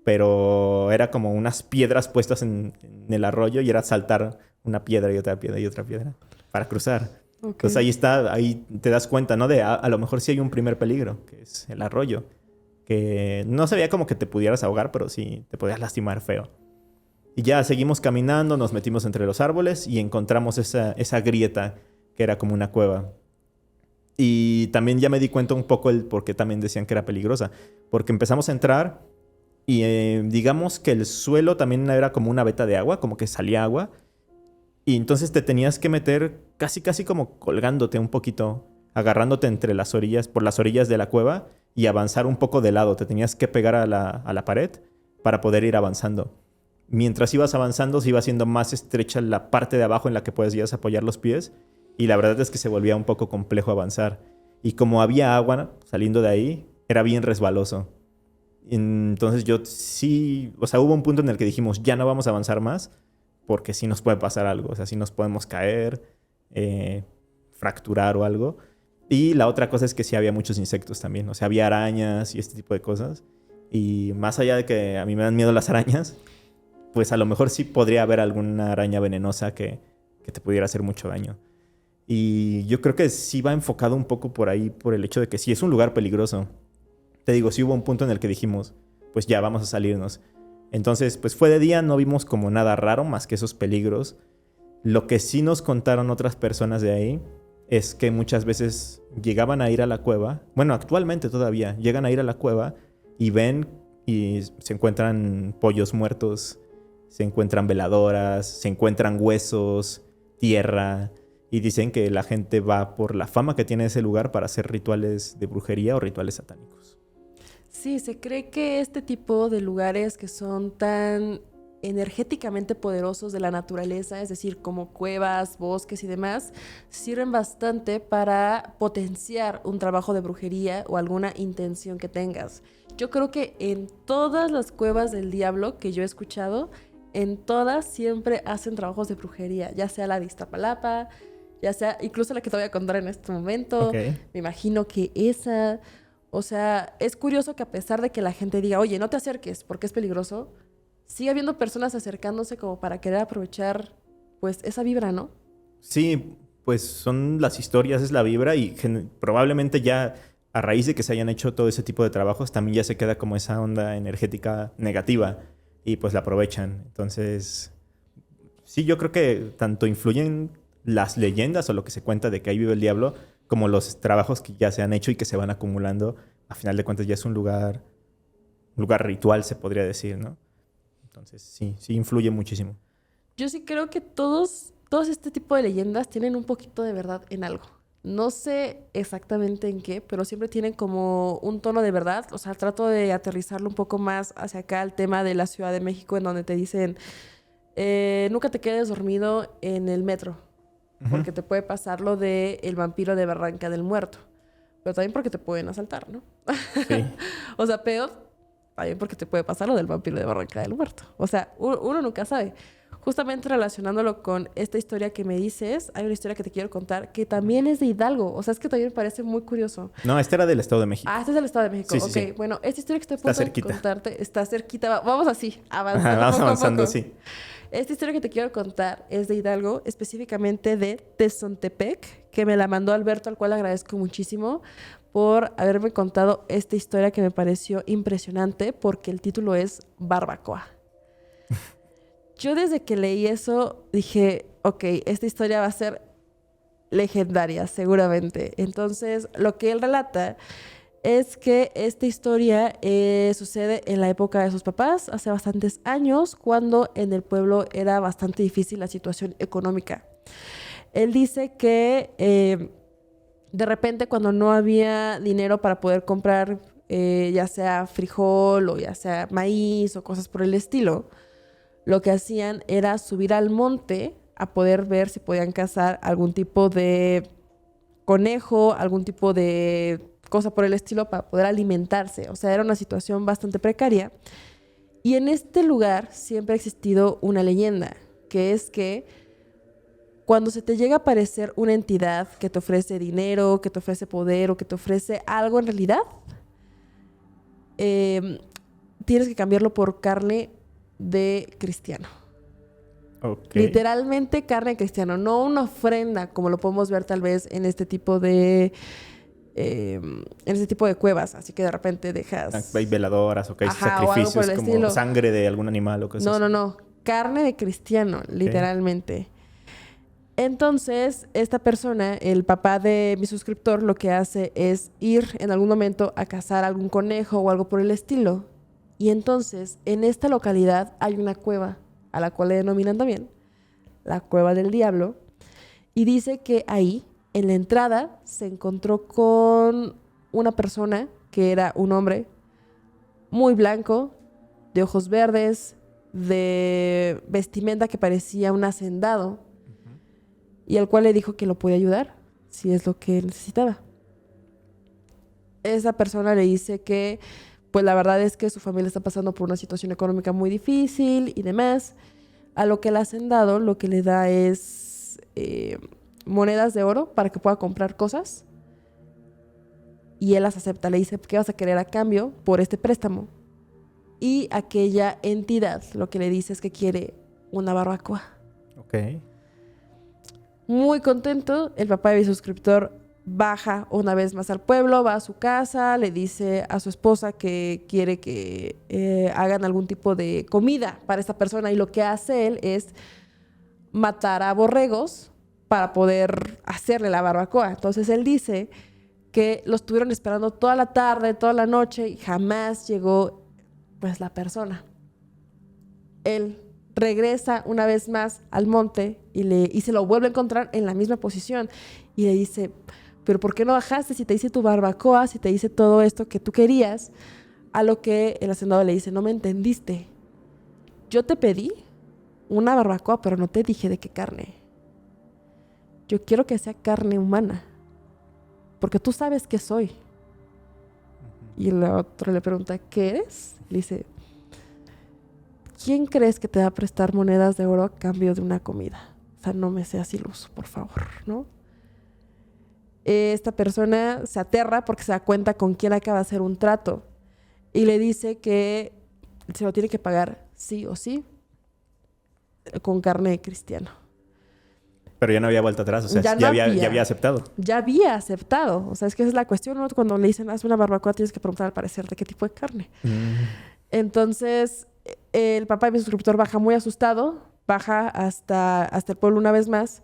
Pero era como unas piedras puestas en el arroyo y era saltar una piedra y otra piedra y otra piedra para cruzar. Okay. Entonces ahí está, ahí te das cuenta, ¿no? De a lo mejor sí hay un primer peligro, que es el arroyo. Que no se veía como que te pudieras ahogar, pero sí te podías lastimar feo. Y ya seguimos caminando, nos metimos entre los árboles y encontramos esa grieta que era como una cueva. Y también ya me di cuenta un poco el por qué también decían que era peligrosa. Porque empezamos a entrar y digamos que el suelo también era como una veta de agua, como que salía agua. Y entonces te tenías que meter casi como colgándote un poquito, agarrándote entre las orillas, por las orillas de la cueva y avanzar un poco de lado. Te tenías que pegar a la pared para poder ir avanzando. Mientras ibas avanzando, se iba haciendo más estrecha la parte de abajo en la que podías apoyar los pies. Y la verdad es que se volvía un poco complejo avanzar. Y como había agua saliendo de ahí, era bien resbaloso. Entonces yo sí... O sea, hubo un punto en el que dijimos, ya no vamos a avanzar más, porque sí nos puede pasar algo. O sea, sí nos podemos caer, fracturar o algo. Y la otra cosa es que sí había muchos insectos también. O sea, había arañas y este tipo de cosas. Y más allá de que a mí me dan miedo las arañas, pues a lo mejor sí podría haber alguna araña venenosa que te pudiera hacer mucho daño. Y yo creo que sí va enfocado un poco por ahí, por el hecho de que sí es un lugar peligroso. Te digo, sí hubo un punto en el que dijimos, pues ya, vamos a salirnos. Entonces, pues fue de día, no vimos como nada raro más que esos peligros. Lo que sí nos contaron otras personas de ahí es que muchas veces llegaban a ir a la cueva, bueno, actualmente todavía, llegan a ir a la cueva y ven y se encuentran pollos muertos, se encuentran veladoras, se encuentran huesos, tierra, y dicen que la gente va por la fama que tiene ese lugar para hacer rituales de brujería o rituales satánicos. Sí, se cree que este tipo de lugares que son tan energéticamente poderosos de la naturaleza, es decir, como cuevas, bosques y demás, sirven bastante para potenciar un trabajo de brujería o alguna intención que tengas. Yo creo que en todas las cuevas del diablo que yo he escuchado, en todas siempre hacen trabajos de brujería, ya sea la de Iztapalapa, ya sea incluso la que te voy a contar en este momento. Okay. Me imagino que esa... O sea, es curioso que a pesar de que la gente diga, oye, no te acerques porque es peligroso, sigue habiendo personas acercándose como para querer aprovechar, pues, esa vibra, ¿no? Sí, pues son las historias, es la vibra y probablemente ya a raíz de que se hayan hecho todo ese tipo de trabajos también ya se queda como esa onda energética negativa y pues la aprovechan. Entonces, sí, yo creo que tanto influyen las leyendas o lo que se cuenta de que ahí vive el diablo, como los trabajos que ya se han hecho y que se van acumulando. A final de cuentas ya es un lugar ritual, se podría decir, ¿no? Entonces sí influye muchísimo. Yo sí creo que todos este tipo de leyendas tienen un poquito de verdad en algo. No sé exactamente en qué, pero siempre tienen como un tono de verdad. O sea, trato de aterrizarlo un poco más hacia acá al tema de la Ciudad de México, en donde te dicen, nunca te quedes dormido en el metro, Ujú. porque te puede pasar lo de el vampiro de Barranca del Muerto. Pero también porque te pueden asaltar, ¿no? Sí. O sea, peor, también porque te puede pasar lo del vampiro de Barranca del Muerto. O sea, uno nunca sabe. Justamente relacionándolo con esta historia que me dices, hay una historia que te quiero contar que también es de Hidalgo. O sea, es que también me parece muy curioso. No, este era del Estado de Ah, México. este es del Estado de México. Sí, sí, Ok, sí. bueno, esta historia que estoy a Está punto de cerquita. contarte está cerquita. Vamos así, Ajá, avanzando vamos poco a avanzando, poco. sí. Esta historia que te quiero contar es de Hidalgo, específicamente de Tezontepec, que me la mandó Alberto, al cual agradezco muchísimo por haberme contado esta historia que me pareció impresionante, porque el título es Barbacoa. Yo desde que leí eso dije, ok, esta historia va a ser legendaria, seguramente. Entonces, lo que él relata es que esta historia sucede en la época de sus papás, hace bastantes años, cuando en el pueblo era bastante difícil la situación económica. Él dice que de repente cuando no había dinero para poder comprar ya sea frijol o ya sea maíz o cosas por el estilo, lo que hacían era subir al monte a poder ver si podían cazar algún tipo de conejo, algún tipo de cosa por el estilo para poder alimentarse. O sea, era una situación bastante precaria. Y en este lugar siempre ha existido una leyenda, que es que cuando se te llega a aparecer una entidad que te ofrece dinero, que te ofrece poder o que te ofrece algo en realidad, eh, tienes que cambiarlo por carne de cristiano. Ok. Literalmente carne de cristiano, no una ofrenda como lo podemos ver tal vez en este tipo de cuevas, así que de repente dejas, Hay veladoras, ok, ajá, o algo por sacrificios el como estilo. sangre de algún animal o cosas No, no, así. no, carne de cristiano, Ok. literalmente. Entonces, esta persona, el papá de mi suscriptor, lo que hace es ir en algún momento a cazar algún conejo o algo por el estilo. Y entonces, en esta localidad hay una cueva, a la cual le denominan también la Cueva del Diablo, y dice que ahí, en la entrada, se encontró con una persona que era un hombre muy blanco, de ojos verdes, de vestimenta que parecía un hacendado, Ujú. y al cual le dijo que lo podía ayudar si es lo que él necesitaba. Esa persona le dice que, pues la verdad es que su familia está pasando por una situación económica muy difícil y demás, a lo que el hacendado lo que le da es monedas de oro para que pueda comprar cosas, y él las acepta. Le dice, ¿qué vas a querer a cambio por este préstamo? Y aquella entidad lo que le dice es que quiere una barbacoa. Ok. Muy contento, el papá de mi suscriptor baja una vez más al pueblo, va a su casa, le dice a su esposa que quiere que hagan algún tipo de comida para esta persona, y lo que hace él es matar a borregos para poder hacerle la barbacoa. Entonces él dice que los estuvieron esperando toda la tarde, toda la noche, y jamás llegó pues la persona. Él regresa una vez más al monte y se lo vuelve a encontrar en la misma posición y le dice, pero ¿por qué no bajaste si te hice tu barbacoa, si te hice todo esto que tú querías? A lo que el hacendado le dice, no me entendiste. Yo te pedí una barbacoa, pero no te dije de qué carne. Yo quiero que sea carne humana, porque tú sabes qué soy. Ujú. Y el otro le pregunta, ¿qué eres? Le dice, ¿quién crees que te va a prestar monedas de oro a cambio de una comida? O sea, no me seas iluso, por favor, ¿no? Esta persona se aterra porque se da cuenta con quién acaba de hacer un trato y le dice que se lo tiene que pagar sí o sí con carne de cristiano. Pero ya no había vuelta atrás, o sea, Ya no ya había había, aceptado. ya había aceptado. O sea, es que esa es la cuestión, ¿no? Cuando le dicen, haz una barbacoa, tienes que preguntar al parecer de qué tipo de carne. Mm. Entonces, el papá de mi suscriptor baja muy asustado, baja hasta el pueblo una vez más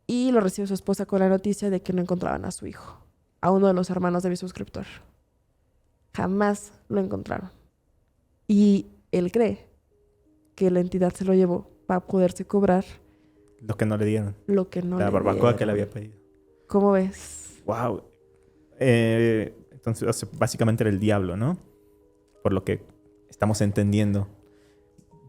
y lo recibe su esposa con la noticia de que no encontraban a su hijo, a uno de los hermanos de mi suscriptor. Jamás lo encontraron. Y él cree que la entidad se lo llevó para poderse cobrar Lo que no le dieron. lo que no La le barbacoa que le dieron. había pedido. ¿Cómo ves? Wow. Entonces, básicamente era el diablo, ¿no? Por lo que estamos entendiendo.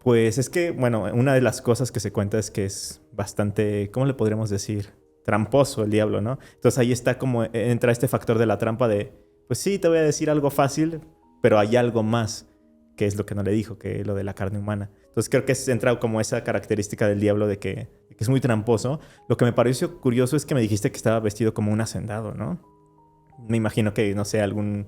Pues es que, bueno, una de las cosas que se cuenta es que es bastante, ¿cómo le podríamos decir? Tramposo el diablo, ¿no? Entonces ahí está como, entra este factor de la trampa de, pues sí, te voy a decir algo fácil, pero hay algo más, que es lo que no le dijo, que lo de la carne humana. Entonces creo que entra como esa característica del diablo de que es muy tramposo. Lo que me pareció curioso es que me dijiste que estaba vestido como un hacendado, ¿no? Me imagino que, no sé, alguna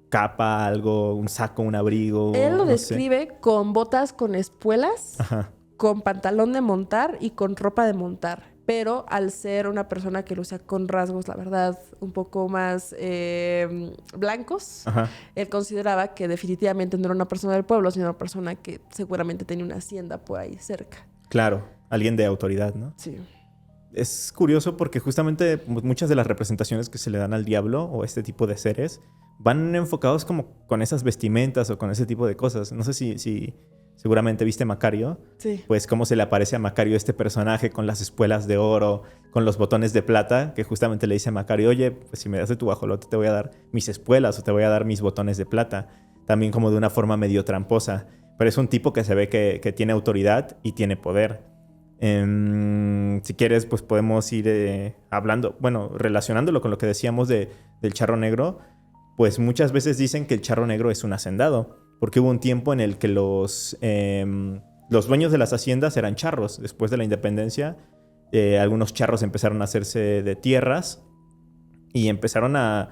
capa, algo, un saco, un abrigo, Él lo no sé. describe con botas con espuelas, Ajá, con pantalón de montar y con ropa de montar. Pero al ser una persona que luce con rasgos, la verdad, un poco más blancos, ajá. él consideraba que definitivamente no era una persona del pueblo, sino una persona que seguramente tenía una hacienda por ahí cerca. Claro, alguien de autoridad, ¿no? Sí. Es curioso porque justamente muchas de las representaciones que se le dan al diablo o este tipo de seres van enfocados como con esas vestimentas o con ese tipo de cosas. No sé si seguramente viste Macario, Sí. pues cómo se le aparece a Macario este personaje con las espuelas de oro, con los botones de plata, que justamente le dice a Macario, oye, pues si me das de tu guajolote te voy a dar mis espuelas o te voy a dar mis botones de plata. También como de una forma medio tramposa. Pero es un tipo que se ve que tiene autoridad y tiene poder. Si quieres, pues podemos ir hablando, bueno, relacionándolo con lo que decíamos del charro negro, pues muchas veces dicen que el charro negro es un hacendado, porque hubo un tiempo en el que los dueños de las haciendas eran charros. Después de la independencia, algunos charros empezaron a hacerse de tierras y empezaron a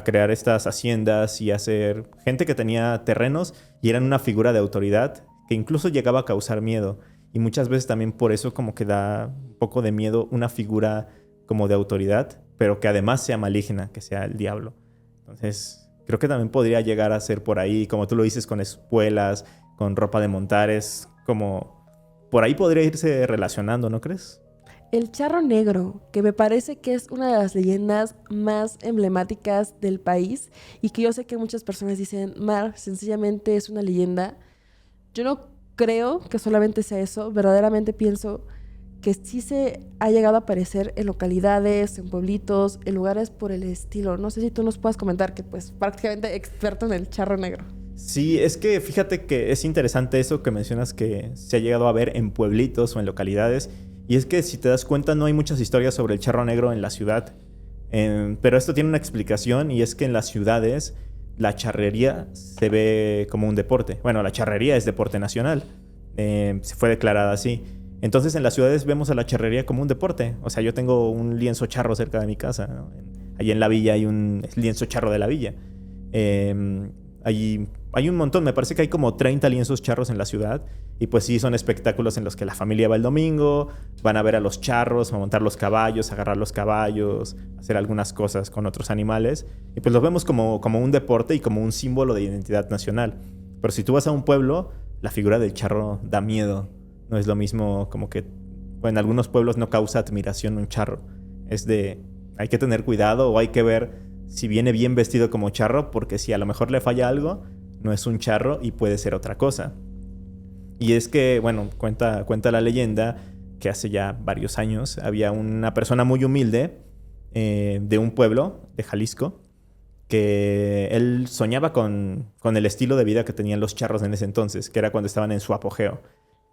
crear estas haciendas y a ser gente que tenía terrenos y eran una figura de autoridad que incluso llegaba a causar miedo. Y muchas veces también por eso como que da un poco de miedo una figura como de autoridad, pero que además sea maligna, que sea el diablo. Entonces, creo que también podría llegar a ser por ahí, como tú lo dices, con espuelas, con ropa de montar, es como... Por ahí podría irse relacionando, ¿no crees? El charro negro, que me parece que es una de las leyendas más emblemáticas del país y que yo sé que muchas personas dicen, Mar, sencillamente es una leyenda. Yo no creo que solamente sea eso, verdaderamente pienso que sí se ha llegado a aparecer en localidades, en pueblitos, en lugares por el estilo. No sé si tú nos puedas comentar que pues prácticamente experto en el charro negro. Sí, es que fíjate que es interesante eso que mencionas que se ha llegado a ver en pueblitos o en localidades. Y es que si te das cuenta no hay muchas historias sobre el charro negro en la ciudad. Pero esto tiene una explicación y es que en las ciudades la charrería se ve como un deporte. Bueno, la charrería es deporte nacional. Se fue declarada así. Entonces en las ciudades vemos a la charrería como un deporte. O sea, yo tengo un lienzo charro cerca de mi casa, ¿no? Allí en la villa hay un lienzo charro de la villa. Allí hay un montón, me parece que hay como 30 lienzos charros en la ciudad. Y pues sí, son espectáculos en los que la familia va el domingo, van a ver a los charros, a montar los caballos, a agarrar los caballos, hacer algunas cosas con otros animales. Y pues los vemos como un deporte y como un símbolo de identidad nacional. Pero si tú vas a un pueblo, la figura del charro da miedo. No es lo mismo como que... Bueno, en algunos pueblos no causa admiración un charro. Es de... Hay que tener cuidado o hay que ver si viene bien vestido como charro, porque si a lo mejor le falla algo, no es un charro y puede ser otra cosa. Y es que, bueno, cuenta la leyenda que hace ya varios años había una persona muy humilde de un pueblo de Jalisco que él soñaba con el estilo de vida que tenían los charros en ese entonces, que era cuando estaban en su apogeo,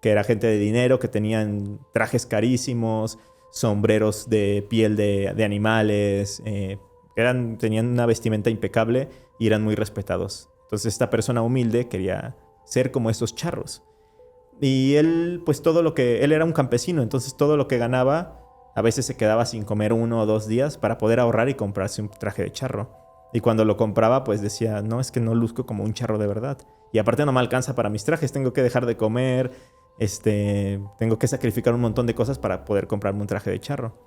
que era gente de dinero, que tenían trajes carísimos, sombreros de piel de animales, tenían una vestimenta impecable y eran muy respetados. Entonces esta persona humilde quería ser como estos charros. Y él, pues él era un campesino, entonces todo lo que ganaba, a veces se quedaba sin comer 1 o 2 días para poder ahorrar y comprarse un traje de charro. Y cuando lo compraba, pues decía, no, es que no luzco como un charro de verdad. Y aparte no me alcanza para mis trajes, tengo que dejar de comer, tengo que sacrificar un montón de cosas para poder comprarme un traje de charro.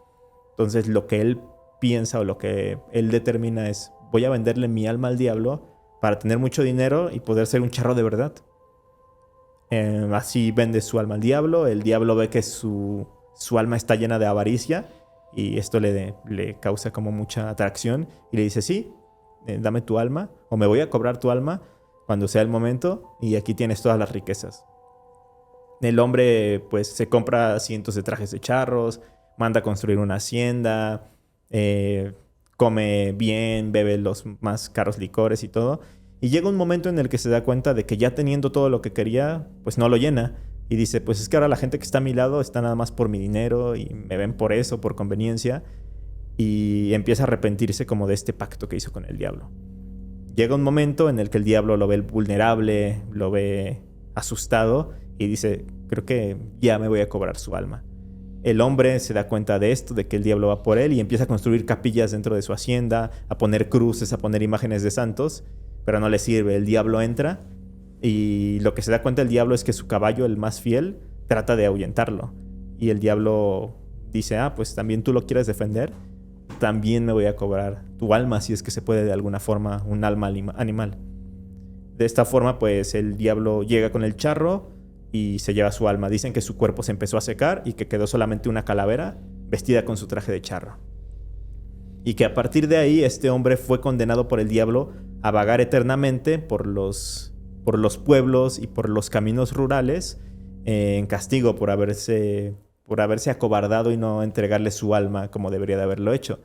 Entonces lo que él piensa o lo que él determina es, voy a venderle mi alma al diablo para tener mucho dinero y poder ser un charro de verdad. Así vende su alma al diablo. El diablo ve que su alma está llena de avaricia y esto le causa como mucha atracción y le dice, sí, dame tu alma o me voy a cobrar tu alma cuando sea el momento y aquí tienes todas las riquezas. El hombre pues se compra cientos de trajes de charros, manda a construir una hacienda, come bien, bebe los más caros licores y todo. Y llega un momento en el que se da cuenta de que ya teniendo todo lo que quería, pues no lo llena. Y dice, pues es que ahora la gente que está a mi lado está nada más por mi dinero y me ven por eso, por conveniencia. Y empieza a arrepentirse como de este pacto que hizo con el diablo. Llega un momento en el que el diablo lo ve vulnerable, lo ve asustado y dice, creo que ya me voy a cobrar su alma. El hombre se da cuenta de esto, de que el diablo va por él y empieza a construir capillas dentro de su hacienda, a poner cruces, a poner imágenes de santos, pero no le sirve. El diablo entra y lo que se da cuenta el diablo es que su caballo, el más fiel, trata de ahuyentarlo. Y el diablo dice, pues también tú lo quieres defender, también me voy a cobrar tu alma, si es que se puede de alguna forma, un alma animal. De esta forma, pues el diablo llega con el charro y se lleva su alma. Dicen que su cuerpo se empezó a secar y que quedó solamente una calavera vestida con su traje de charro. Y que a partir de ahí este hombre fue condenado por el diablo a vagar eternamente por los pueblos y por los caminos rurales en castigo por haberse acobardado y no entregarle su alma como debería de haberlo hecho.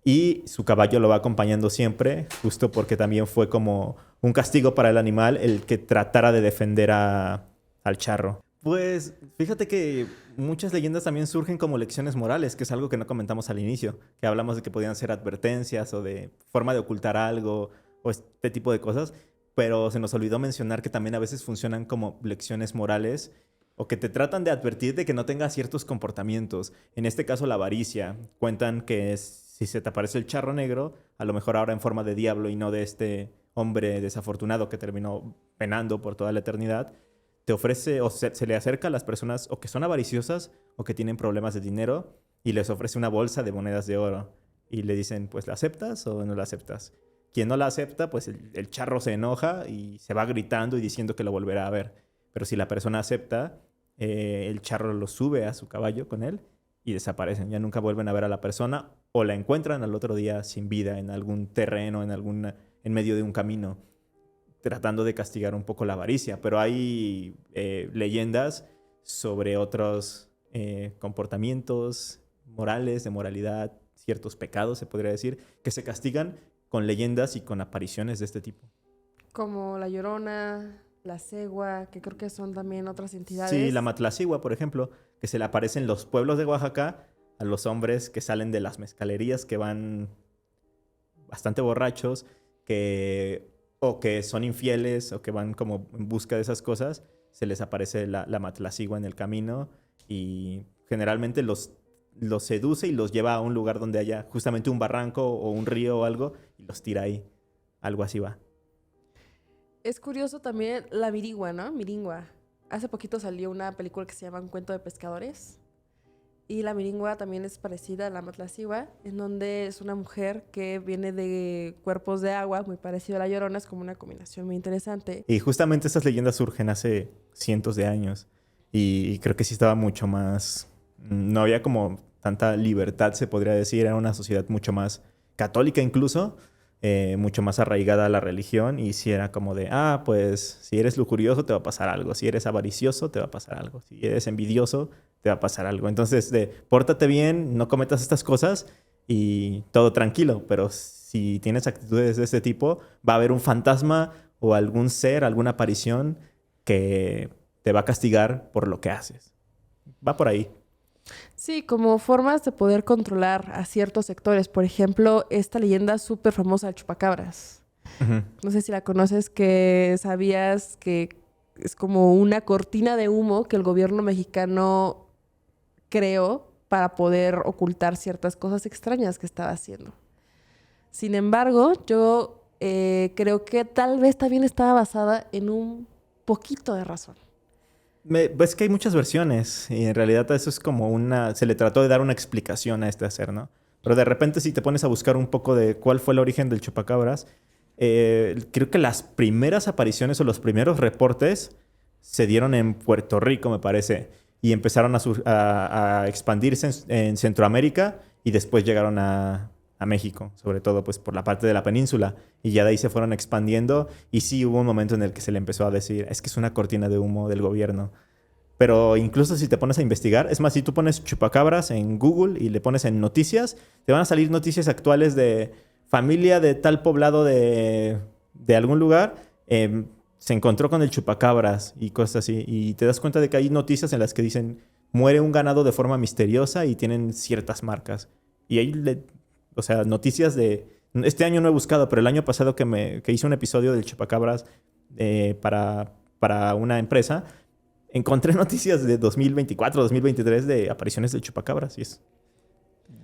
Y su caballo lo va acompañando siempre, justo porque también fue como un castigo para el animal el que tratara de defender al charro. Pues fíjate que muchas leyendas también surgen como lecciones morales, que es algo que no comentamos al inicio, que hablamos de que podían ser advertencias o de forma de ocultar algo o este tipo de cosas, pero se nos olvidó mencionar que también a veces funcionan como lecciones morales o que te tratan de advertir de que no tengas ciertos comportamientos. En este caso, la avaricia. Cuentan que si se te aparece el charro negro, a lo mejor ahora en forma de diablo y no de este hombre desafortunado que terminó penando por toda la eternidad, te ofrece o se le acerca a las personas o que son avariciosas o que tienen problemas de dinero y les ofrece una bolsa de monedas de oro. Y le dicen, pues, ¿la aceptas o no la aceptas? Quien no la acepta, pues el charro se enoja y se va gritando y diciendo que lo volverá a ver. Pero si la persona acepta, el charro lo sube a su caballo con él y desaparecen. Ya nunca vuelven a ver a la persona o la encuentran al otro día sin vida en algún terreno, en medio de un camino, tratando de castigar un poco la avaricia. Pero hay leyendas sobre otros comportamientos morales, de moralidad, ciertos pecados, se podría decir, que se castigan con leyendas y con apariciones de este tipo. Como La Llorona, La Cegua, que creo que son también otras entidades. Sí, la Matlacigua, por ejemplo, que se le aparece en los pueblos de Oaxaca a los hombres que salen de las mezcalerías, que van bastante borrachos, o que son infieles, o que van como en busca de esas cosas. Se les aparece la Matlacigua en el camino y generalmente los seduce y los lleva a un lugar donde haya justamente un barranco o un río o algo y los tira ahí. Algo así va. Es curioso también la Mirigua, ¿no? Miringua. Hace poquito salió una película que se llama Un cuento de pescadores. Y la Miringua también es parecida a la Matlacigua, en donde es una mujer que viene de cuerpos de agua, muy parecido a la Llorona, es como una combinación muy interesante. Y justamente estas leyendas surgen hace cientos de años. Y creo que sí estaba mucho más... No había como tanta libertad, se podría decir. Era una sociedad mucho más católica incluso. Mucho más arraigada a la religión y si era como de, pues si eres lujurioso te va a pasar algo, si eres avaricioso te va a pasar algo, si eres envidioso te va a pasar algo. Entonces, pórtate bien, no cometas estas cosas y todo tranquilo, pero si tienes actitudes de este tipo, va a haber un fantasma o algún ser, alguna aparición que te va a castigar por lo que haces. Va por ahí. Sí, como formas de poder controlar a ciertos sectores. Por ejemplo, esta leyenda súper famosa del chupacabras. Uh-huh. No sé si la conoces, que sabías que es como una cortina de humo que el gobierno mexicano creó para poder ocultar ciertas cosas extrañas que estaba haciendo. Sin embargo, yo creo que tal vez también estaba basada en un poquito de razón. Ves que hay muchas versiones y en realidad eso es como se le trató de dar una explicación a este ser, ¿no? Pero de repente si te pones a buscar un poco de cuál fue el origen del chupacabras, creo que las primeras apariciones o los primeros reportes se dieron en Puerto Rico, me parece, y empezaron a expandirse en Centroamérica y después llegaron a México, sobre todo pues por la parte de la península, y ya de ahí se fueron expandiendo y sí hubo un momento en el que se le empezó a decir, es que es una cortina de humo del gobierno. Pero incluso si te pones a investigar, es más, si tú pones chupacabras en Google y le pones en noticias, te van a salir noticias actuales de familia de tal poblado de algún lugar, se encontró con el chupacabras y cosas así. Y te das cuenta de que hay noticias en las que dicen, muere un ganado de forma misteriosa y tienen ciertas marcas. Y ahí, o sea, noticias de... Este año no he buscado, pero el año pasado que hice un episodio del chupacabras para una empresa, encontré noticias de 2024, 2023 de apariciones del chupacabras. Y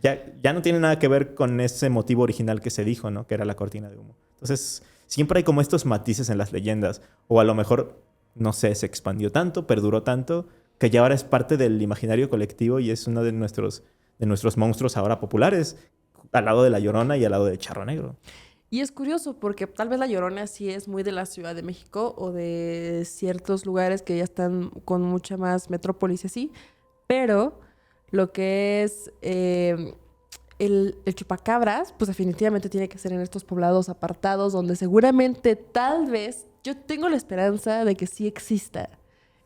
ya no tiene nada que ver con ese motivo original que se dijo, ¿no? Que era la cortina de humo. Entonces, siempre hay como estos matices en las leyendas. O a lo mejor, no sé, se expandió tanto, perduró tanto, que ya ahora es parte del imaginario colectivo y es uno de nuestros monstruos ahora populares, al lado de La Llorona y al lado de Charro Negro. Y es curioso porque tal vez La Llorona sí es muy de la Ciudad de México o de ciertos lugares que ya están con mucha más metrópolis y así, pero lo que es el chupacabras, pues definitivamente tiene que ser en estos poblados apartados donde seguramente tal vez yo tengo la esperanza de que sí exista.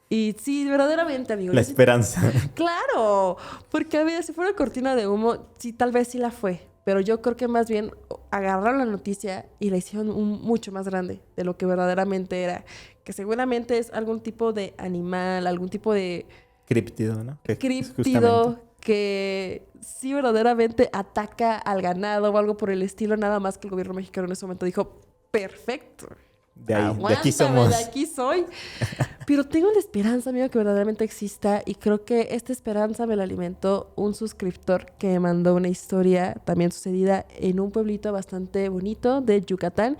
Y sí, verdaderamente, amigo. La esperanza. Claro, porque a ver, si fuera cortina de humo, sí, tal vez sí la fue. Pero yo creo que más bien agarraron la noticia y la hicieron mucho más grande de lo que verdaderamente era. Que seguramente es algún tipo de animal, algún tipo de... Críptido, ¿no? Críptido que sí verdaderamente ataca al ganado o algo por el estilo. Nada más que el gobierno mexicano en ese momento dijo, perfecto. De aquí somos. De aquí soy. Pero tengo la esperanza, amigo, que verdaderamente exista. Y creo que esta esperanza me la alimentó un suscriptor que me mandó una historia también sucedida en un pueblito bastante bonito de Yucatán,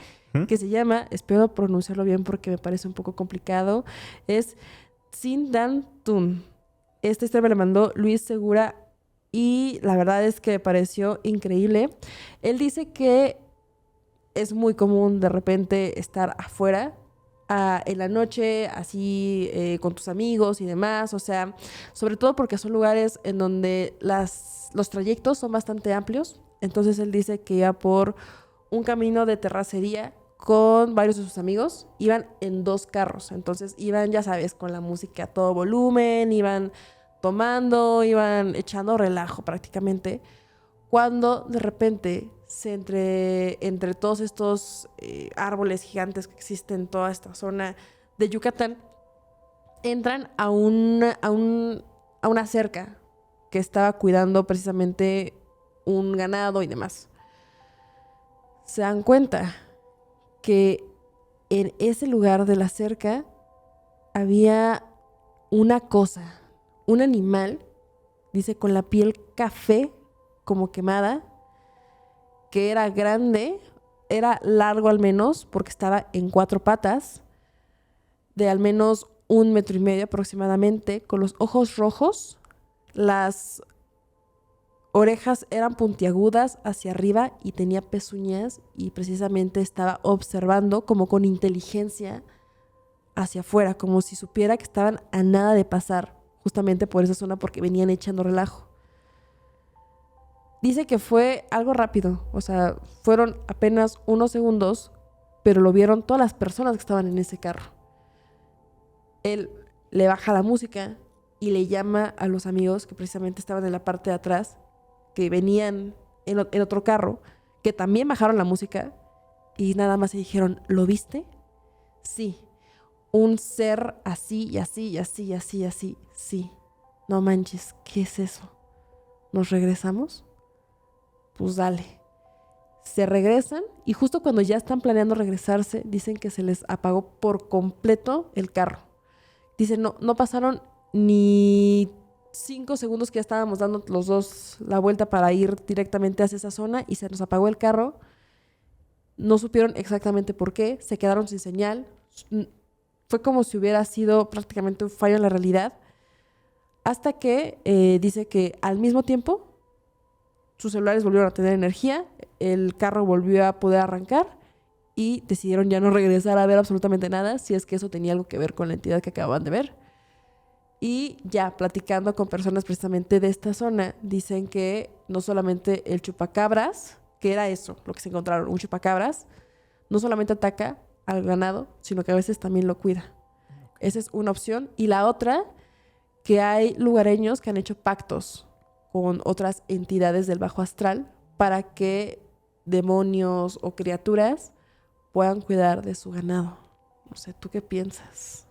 que se llama, espero pronunciarlo bien porque me parece un poco complicado, es Zindantún. Esta historia me la mandó Luis Segura y la verdad es que me pareció increíble. Él dice que es muy común de repente estar afuera en la noche, así con tus amigos y demás. O sea, sobre todo porque son lugares en donde los trayectos son bastante amplios. Entonces él dice que iba por un camino de terracería con varios de sus amigos. Iban en 2 carros. Entonces iban, ya sabes, con la música a todo volumen, iban tomando, iban echando relajo prácticamente. Cuando de repente entre todos estos árboles gigantes que existen en toda esta zona de Yucatán, entran a una cerca que estaba cuidando precisamente un ganado y demás. Se dan cuenta que en ese lugar de la cerca había una cosa, un animal, dice, con la piel café como quemada, que era grande, era largo al menos, porque estaba en 4 patas, de al menos 1,5 metros aproximadamente, con los ojos rojos, las orejas eran puntiagudas hacia arriba y tenía pezuñas y precisamente estaba observando como con inteligencia hacia afuera, como si supiera que estaban a nada de pasar justamente por esa zona porque venían echando relajo. Dice que fue algo rápido, o sea, fueron apenas unos segundos, pero lo vieron todas las personas que estaban en ese carro. Él le baja la música y le llama a los amigos que precisamente estaban en la parte de atrás, que venían en otro carro, que también bajaron la música y nada más se dijeron, ¿lo viste? Sí, un ser así y así y así y así y así, sí. No manches, ¿qué es eso? ¿Nos regresamos? Pues dale. Se regresan y justo cuando ya están planeando regresarse, dicen que se les apagó por completo el carro. Dicen, no pasaron ni 5 segundos que ya estábamos dando los dos la vuelta para ir directamente hacia esa zona y se nos apagó el carro. No supieron exactamente por qué, se quedaron sin señal. Fue como si hubiera sido prácticamente un fallo en la realidad. Hasta que dice que al mismo tiempo sus celulares volvieron a tener energía, el carro volvió a poder arrancar y decidieron ya no regresar a ver absolutamente nada, si es que eso tenía algo que ver con la entidad que acababan de ver. Y ya platicando con personas precisamente de esta zona, dicen que no solamente el chupacabras, que era eso, lo que se encontraron, un chupacabras, no solamente ataca al ganado, sino que a veces también lo cuida. Esa es una opción. Y la otra, que hay lugareños que han hecho pactos con otras entidades del bajo astral para que demonios o criaturas puedan cuidar de su ganado. No sé, ¿tú qué piensas?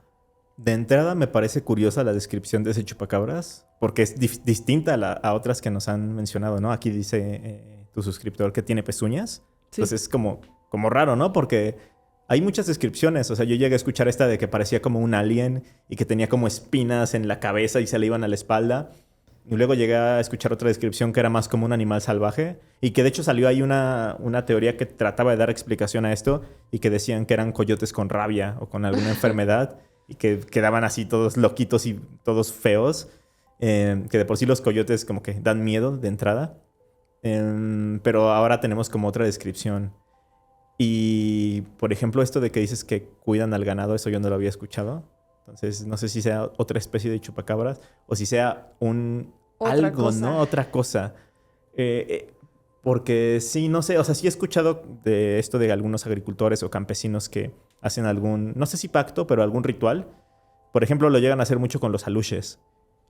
De entrada me parece curiosa la descripción de ese chupacabras, porque es distinta a otras que nos han mencionado, ¿no? Aquí dice tu suscriptor que tiene pezuñas. Sí. Entonces es como raro, ¿no? Porque hay muchas descripciones. O sea, yo llegué a escuchar esta de que parecía como un alien y que tenía como espinas en la cabeza y se le iban a la espalda. Y luego llegué a escuchar otra descripción que era más como un animal salvaje y que de hecho salió ahí una teoría que trataba de dar explicación a esto y que decían que eran coyotes con rabia o con alguna enfermedad y que quedaban así todos loquitos y todos feos. Que de por sí los coyotes como que dan miedo de entrada. Pero ahora tenemos como otra descripción. Y, por ejemplo, esto de que dices que cuidan al ganado, eso yo no lo había escuchado. Entonces, no sé si sea otra especie de chupacabras o si sea Otra algo, cosa. ¿no? Otra cosa. Porque sí, no sé, o sea, sí he escuchado de esto de algunos agricultores o campesinos que hacen algún, no sé si pacto, pero algún ritual. Por ejemplo, lo llegan a hacer mucho con los aluches,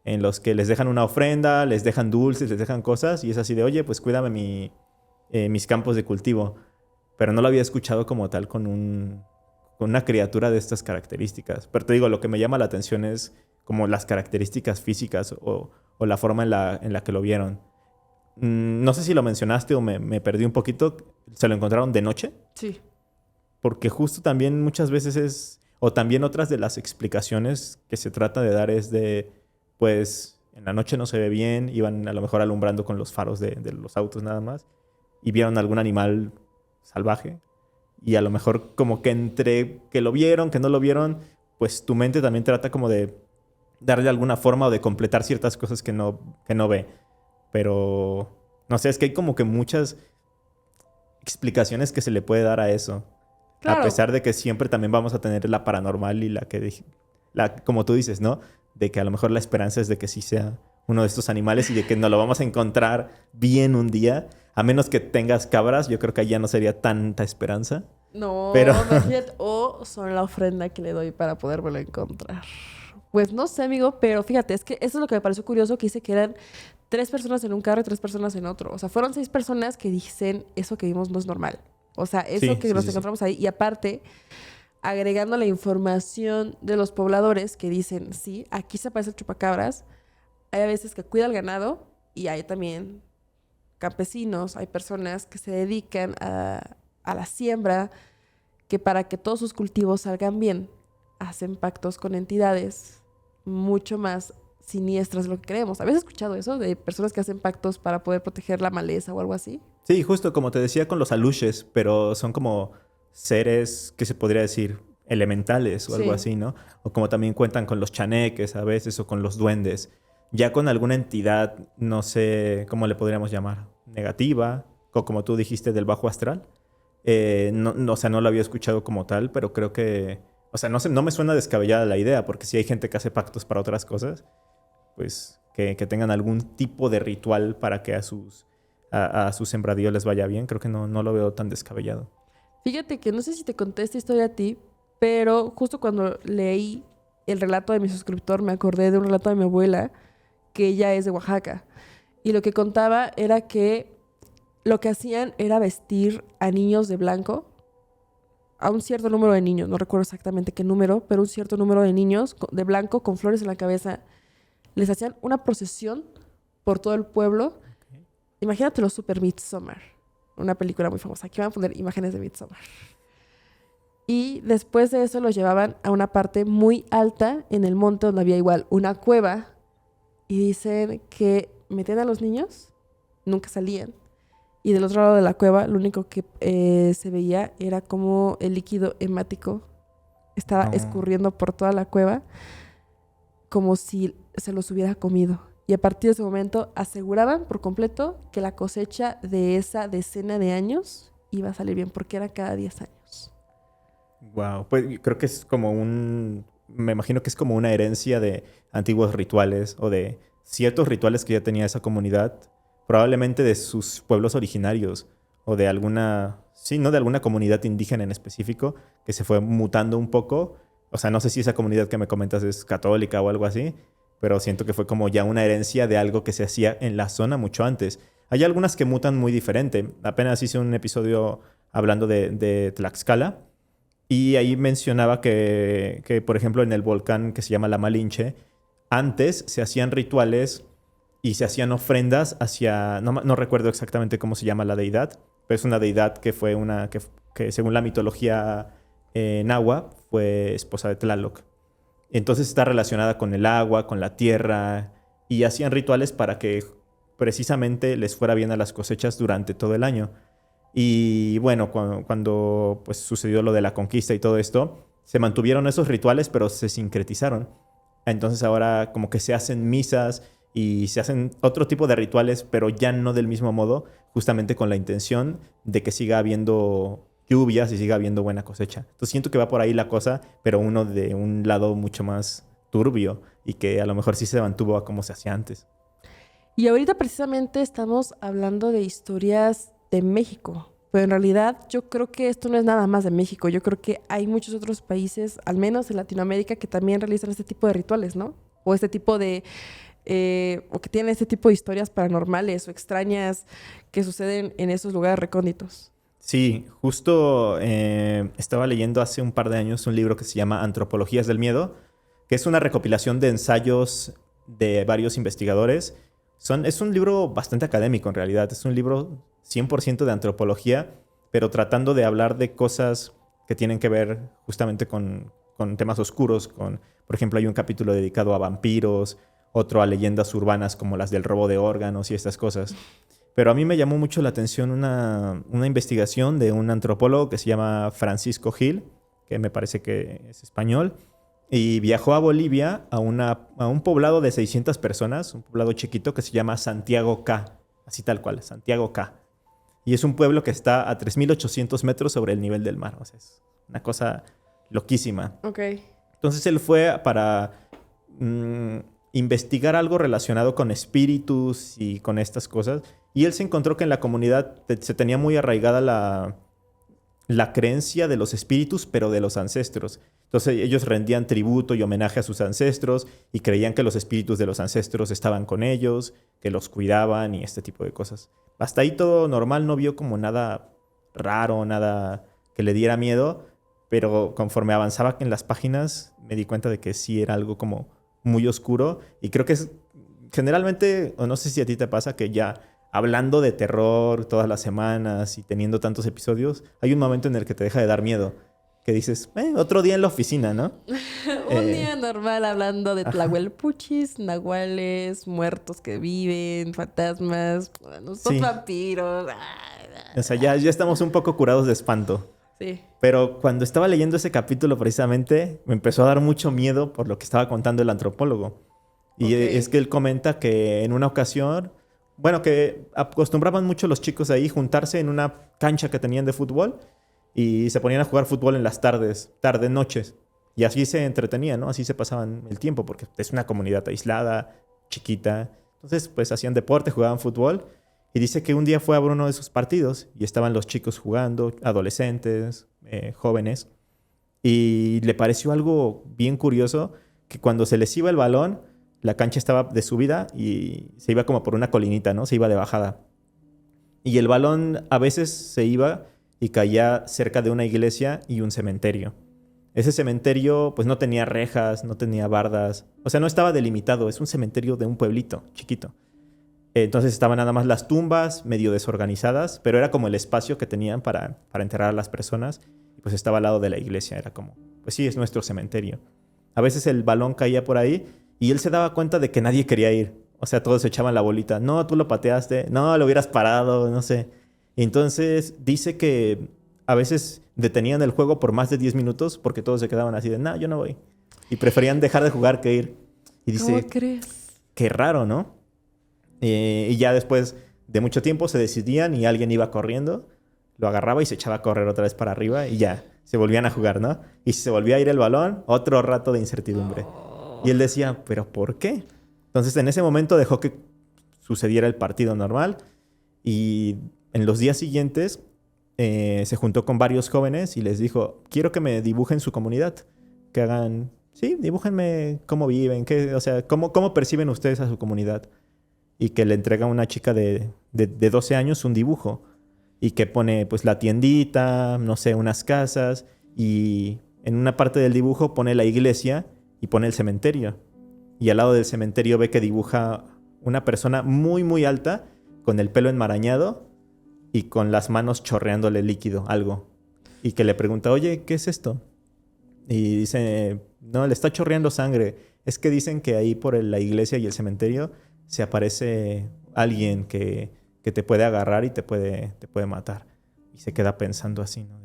en los que les dejan una ofrenda, les dejan dulces, les dejan cosas, y es así de, oye, pues cuídame mis campos de cultivo. Pero no lo había escuchado como tal con una criatura de estas características. Pero te digo, lo que me llama la atención es como las características físicas o la forma en la que lo vieron. No sé si lo mencionaste o me perdí un poquito. ¿Se lo encontraron de noche? Sí. Porque justo también muchas veces es... O también otras de las explicaciones que se trata de dar es de... Pues en la noche no se ve bien. Iban a lo mejor alumbrando con los faros de los autos nada más. Y vieron algún animal salvaje. Y a lo mejor como que entre que lo vieron, que no lo vieron, pues tu mente también trata como de darle alguna forma o de completar ciertas cosas que no ve. Pero no sé, es que hay como que muchas explicaciones que se le puede dar a eso. A Claro. pesar de que siempre también vamos a tener la paranormal y como tú dices, ¿no? De que a lo mejor la esperanza es de que sí sea uno de estos animales y de que nos lo vamos a encontrar bien un día. A menos que tengas cabras, yo creo que ahí ya no sería tanta esperanza. No, Pero imagínate. O son la ofrenda que le doy para podérmelo encontrar. Pues no sé, amigo, pero fíjate, es que eso es lo que me pareció curioso, que dice que eran 3 personas en un carro y 3 personas en otro. O sea, fueron 6 personas que dicen, eso que vimos no es normal. O sea, eso sí, que sí, nos sí, sí. encontramos ahí. Y aparte, agregando la información de los pobladores que dicen, sí, aquí se aparece el chupacabras. Hay a veces que cuida el ganado y hay también campesinos, hay personas que se dedican a la siembra, que para que todos sus cultivos salgan bien, hacen pactos con entidades mucho más siniestras de lo que creemos. ¿Habías escuchado eso de personas que hacen pactos para poder proteger la maleza o algo así? Sí, justo como te decía con los aluches, pero son como seres que se podría decir elementales o algo Sí. así, ¿no? O como también cuentan con los chaneques a veces o con los duendes. Ya con alguna entidad, no sé cómo le podríamos llamar, negativa, o como tú dijiste, del bajo astral. O sea, no lo había escuchado como tal, pero creo que, o sea, no sé, no me suena descabellada la idea, porque si hay gente que hace pactos para otras cosas, pues que tengan algún tipo de ritual para que a sus sembradíos les vaya bien, creo que no lo veo tan descabellado. Fíjate que no sé si te conté esta historia a ti, pero justo cuando leí el relato de mi suscriptor me acordé de un relato de mi abuela, que ella es de Oaxaca. Y lo que contaba era que lo que hacían era vestir a niños de blanco, a un cierto número de niños, no recuerdo exactamente qué número, pero un cierto número de niños de blanco con flores en la cabeza. Les hacían una procesión por todo el pueblo. Imagínate los Super Midsommar, una película muy famosa. Aquí van a poner imágenes de Midsommar. Y después de eso los llevaban a una parte muy alta en el monte donde había igual una cueva. Y dicen que metían a los niños, nunca salían. Y del otro lado de la cueva lo único que se veía era como el líquido hemático estaba No. escurriendo por toda la cueva como si se los hubiera comido. Y a partir de ese momento aseguraban por completo que la cosecha de esa decena de años iba a salir bien, porque era cada 10 años. Wow, pues yo creo que es como me imagino que es como una herencia de antiguos rituales o de ciertos rituales que ya tenía esa comunidad, probablemente de sus pueblos originarios o de alguna, sí, no de alguna comunidad indígena en específico que se fue mutando un poco. O sea, no sé si esa comunidad que me comentas es católica o algo así, pero siento que fue como ya una herencia de algo que se hacía en la zona mucho antes. Hay algunas que mutan muy diferente. Apenas hice un episodio hablando de Tlaxcala y ahí mencionaba que, por ejemplo, en el volcán que se llama La Malinche, antes se hacían rituales y se hacían ofrendas hacia... No recuerdo exactamente cómo se llama la deidad, pero es una deidad que fue una... que según la mitología nahua fue esposa de Tlaloc. Entonces está relacionada con el agua, con la tierra, y hacían rituales para que precisamente les fuera bien a las cosechas durante todo el año. Y bueno, cuando pues, sucedió lo de la conquista y todo esto, se mantuvieron esos rituales, pero se sincretizaron. Entonces ahora como que se hacen misas y se hacen otro tipo de rituales, pero ya no del mismo modo, justamente con la intención de que siga habiendo lluvias y siga habiendo buena cosecha. Entonces siento que va por ahí la cosa, pero uno de un lado mucho más turbio y que a lo mejor sí se mantuvo a como se hacía antes. Y ahorita precisamente estamos hablando de historias de México, pero en realidad yo creo que esto no es nada más de México. Yo creo que hay muchos otros países, al menos en Latinoamérica, que también realizan este tipo de rituales, ¿no? O este tipo de... o que tienen este tipo de historias paranormales o extrañas que suceden en esos lugares recónditos. Sí, justo estaba leyendo hace un par de años un libro que se llama Antropologías del Miedo, que es una recopilación de ensayos de varios investigadores. Es un libro bastante académico en realidad, es un libro 100% de antropología, pero tratando de hablar de cosas que tienen que ver justamente con temas oscuros. Por ejemplo, hay un capítulo dedicado a vampiros, otro a leyendas urbanas como las del robo de órganos y estas cosas. Pero a mí me llamó mucho la atención una investigación de un antropólogo que se llama Francisco Gil, que me parece que es español, y viajó a Bolivia a un poblado de 600 personas, un poblado chiquito que se llama Santiago K, así tal cual, Santiago K. Y es un pueblo que está a 3.800 metros sobre el nivel del mar. O sea, es una cosa loquísima. Ok. Entonces él fue para investigar algo relacionado con espíritus y con estas cosas. Y él se encontró que en la comunidad se tenía muy arraigada la creencia de los espíritus, pero de los ancestros. Entonces ellos rendían tributo y homenaje a sus ancestros y creían que los espíritus de los ancestros estaban con ellos, que los cuidaban y este tipo de cosas. Hasta ahí todo normal, no vio como nada raro, nada que le diera miedo, pero conforme avanzaba en las páginas me di cuenta de que sí era algo como muy oscuro y creo que es generalmente, o no sé si a ti te pasa, que ya hablando de terror todas las semanas y teniendo tantos episodios, hay un momento en el que te deja de dar miedo. Que dices, otro día en la oficina, ¿no? Un día normal hablando de Ajá. tlahuelpuchis, nahuales, muertos que viven, fantasmas, bueno, son Sí. vampiros. O sea, ya estamos un poco curados de espanto. Sí. Pero cuando estaba leyendo ese capítulo precisamente, me empezó a dar mucho miedo por lo que estaba contando el antropólogo. Y Ok. es que él comenta que en una ocasión, bueno, que acostumbraban mucho los chicos ahí juntarse en una cancha que tenían de fútbol y se ponían a jugar fútbol en las tardes, noches. Y así se entretenían, ¿no? Así se pasaban el tiempo, porque es una comunidad aislada, chiquita. Entonces, pues hacían deporte, jugaban fútbol. Y dice que un día fue a ver uno de esos partidos y estaban los chicos jugando, adolescentes, jóvenes. Y le pareció algo bien curioso que cuando se les iba el balón, la cancha estaba de subida y se iba como por una colinita, ¿no? Se iba de bajada. Y el balón a veces se iba y caía cerca de una iglesia y un cementerio. Ese cementerio pues no tenía rejas, no tenía bardas, o sea, no estaba delimitado, es un cementerio de un pueblito chiquito. Entonces estaban nada más las tumbas, medio desorganizadas, pero era como el espacio que tenían para enterrar a las personas. Y pues estaba al lado de la iglesia, era como, pues sí, es nuestro cementerio. A veces el balón caía por ahí y él se daba cuenta de que nadie quería ir. O sea, todos se echaban la bolita. No, tú lo pateaste. No, lo hubieras parado, no sé. Y entonces dice que a veces detenían el juego por más de 10 minutos porque todos se quedaban así de, no, yo no voy. Y preferían dejar de jugar que ir. Y ¿Cómo dice, crees? qué raro, ¿no? Y ya después de mucho tiempo se decidían y alguien iba corriendo, lo agarraba y se echaba a correr otra vez para arriba y ya, se volvían a jugar, ¿no? Y si se volvía a ir el balón, otro rato de incertidumbre. Y él decía, ¿pero por qué? Entonces en ese momento dejó que sucediera el partido normal y en los días siguientes se juntó con varios jóvenes y les dijo, quiero que me dibujen su comunidad, que hagan, sí, dibújenme cómo viven, o sea, cómo perciben ustedes a su comunidad. Y que le entrega a una chica de 12 años un dibujo. Y que pone pues la tiendita, no sé, unas casas. Y en una parte del dibujo pone la iglesia y pone el cementerio. Y al lado del cementerio ve que dibuja una persona muy, muy alta, con el pelo enmarañado y con las manos chorreándole líquido, algo. Y que le pregunta, oye, ¿qué es esto? Y dice, no, le está chorreando sangre. Es que dicen que ahí por la iglesia y el cementerio se aparece alguien que te puede agarrar y te puede matar. Y se queda pensando así, ¿no?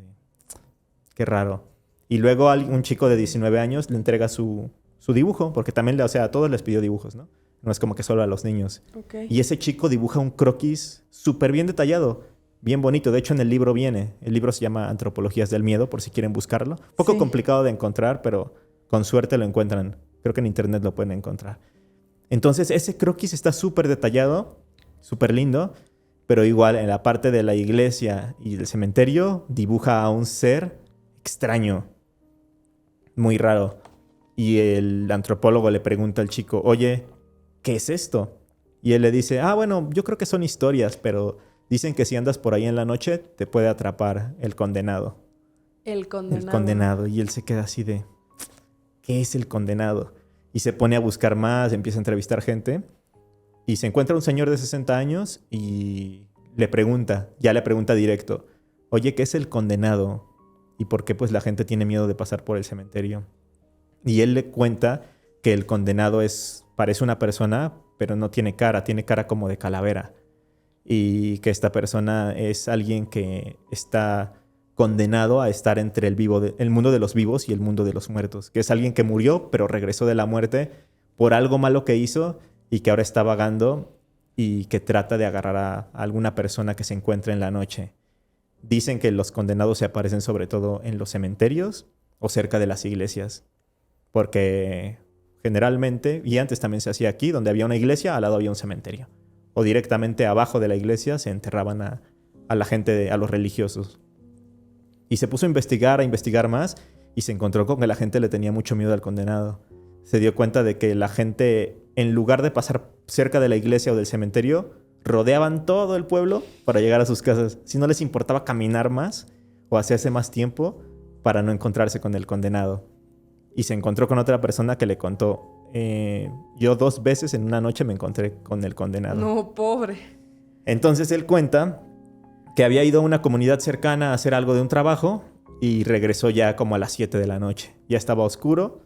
Qué raro. Y luego un chico de 19 años le entrega su dibujo, porque también, o sea, a todos les pidió dibujos, ¿no? No es como que solo a los niños. Okay. Y ese chico dibuja un croquis súper bien detallado, bien bonito. De hecho, en el libro viene. El libro se llama Antropologías del Miedo, por si quieren buscarlo. Un poco complicado de encontrar, pero con suerte lo encuentran. Creo que en internet lo pueden encontrar. Entonces, ese croquis está súper detallado, súper lindo, pero igual en la parte de la iglesia y del cementerio dibuja a un ser extraño, muy raro. Y el antropólogo le pregunta al chico, oye, ¿qué es esto? Y él le dice, bueno, yo creo que son historias, pero dicen que si andas por ahí en la noche te puede atrapar el condenado. El condenado. El condenado. Y él se queda así de, ¿qué es el condenado? Y se pone a buscar más, empieza a entrevistar gente. Y se encuentra un señor de 60 años y le pregunta directo, oye, ¿qué es el condenado? ¿Y por qué pues la gente tiene miedo de pasar por el cementerio? Y él le cuenta que el condenado parece una persona, pero no tiene cara como de calavera. Y que esta persona es alguien que está condenado a estar entre el mundo de los vivos y el mundo de los muertos. Que es alguien que murió, pero regresó de la muerte por algo malo que hizo y que ahora está vagando y que trata de agarrar a alguna persona que se encuentre en la noche. Dicen que los condenados se aparecen sobre todo en los cementerios o cerca de las iglesias. Porque generalmente, y antes también se hacía aquí, donde había una iglesia, al lado había un cementerio. O directamente abajo de la iglesia se enterraban a la gente, a los religiosos. Y se puso a investigar más, y se encontró con que la gente le tenía mucho miedo al condenado. Se dio cuenta de que la gente, en lugar de pasar cerca de la iglesia o del cementerio, rodeaban todo el pueblo para llegar a sus casas. Si no les importaba caminar más o hacerse más tiempo para no encontrarse con el condenado. Y se encontró con otra persona que le contó, yo 2 veces en una noche me encontré con el condenado. No, pobre. Entonces él cuenta que había ido a una comunidad cercana a hacer algo de un trabajo y regresó ya como a las 7 de la noche. Ya estaba oscuro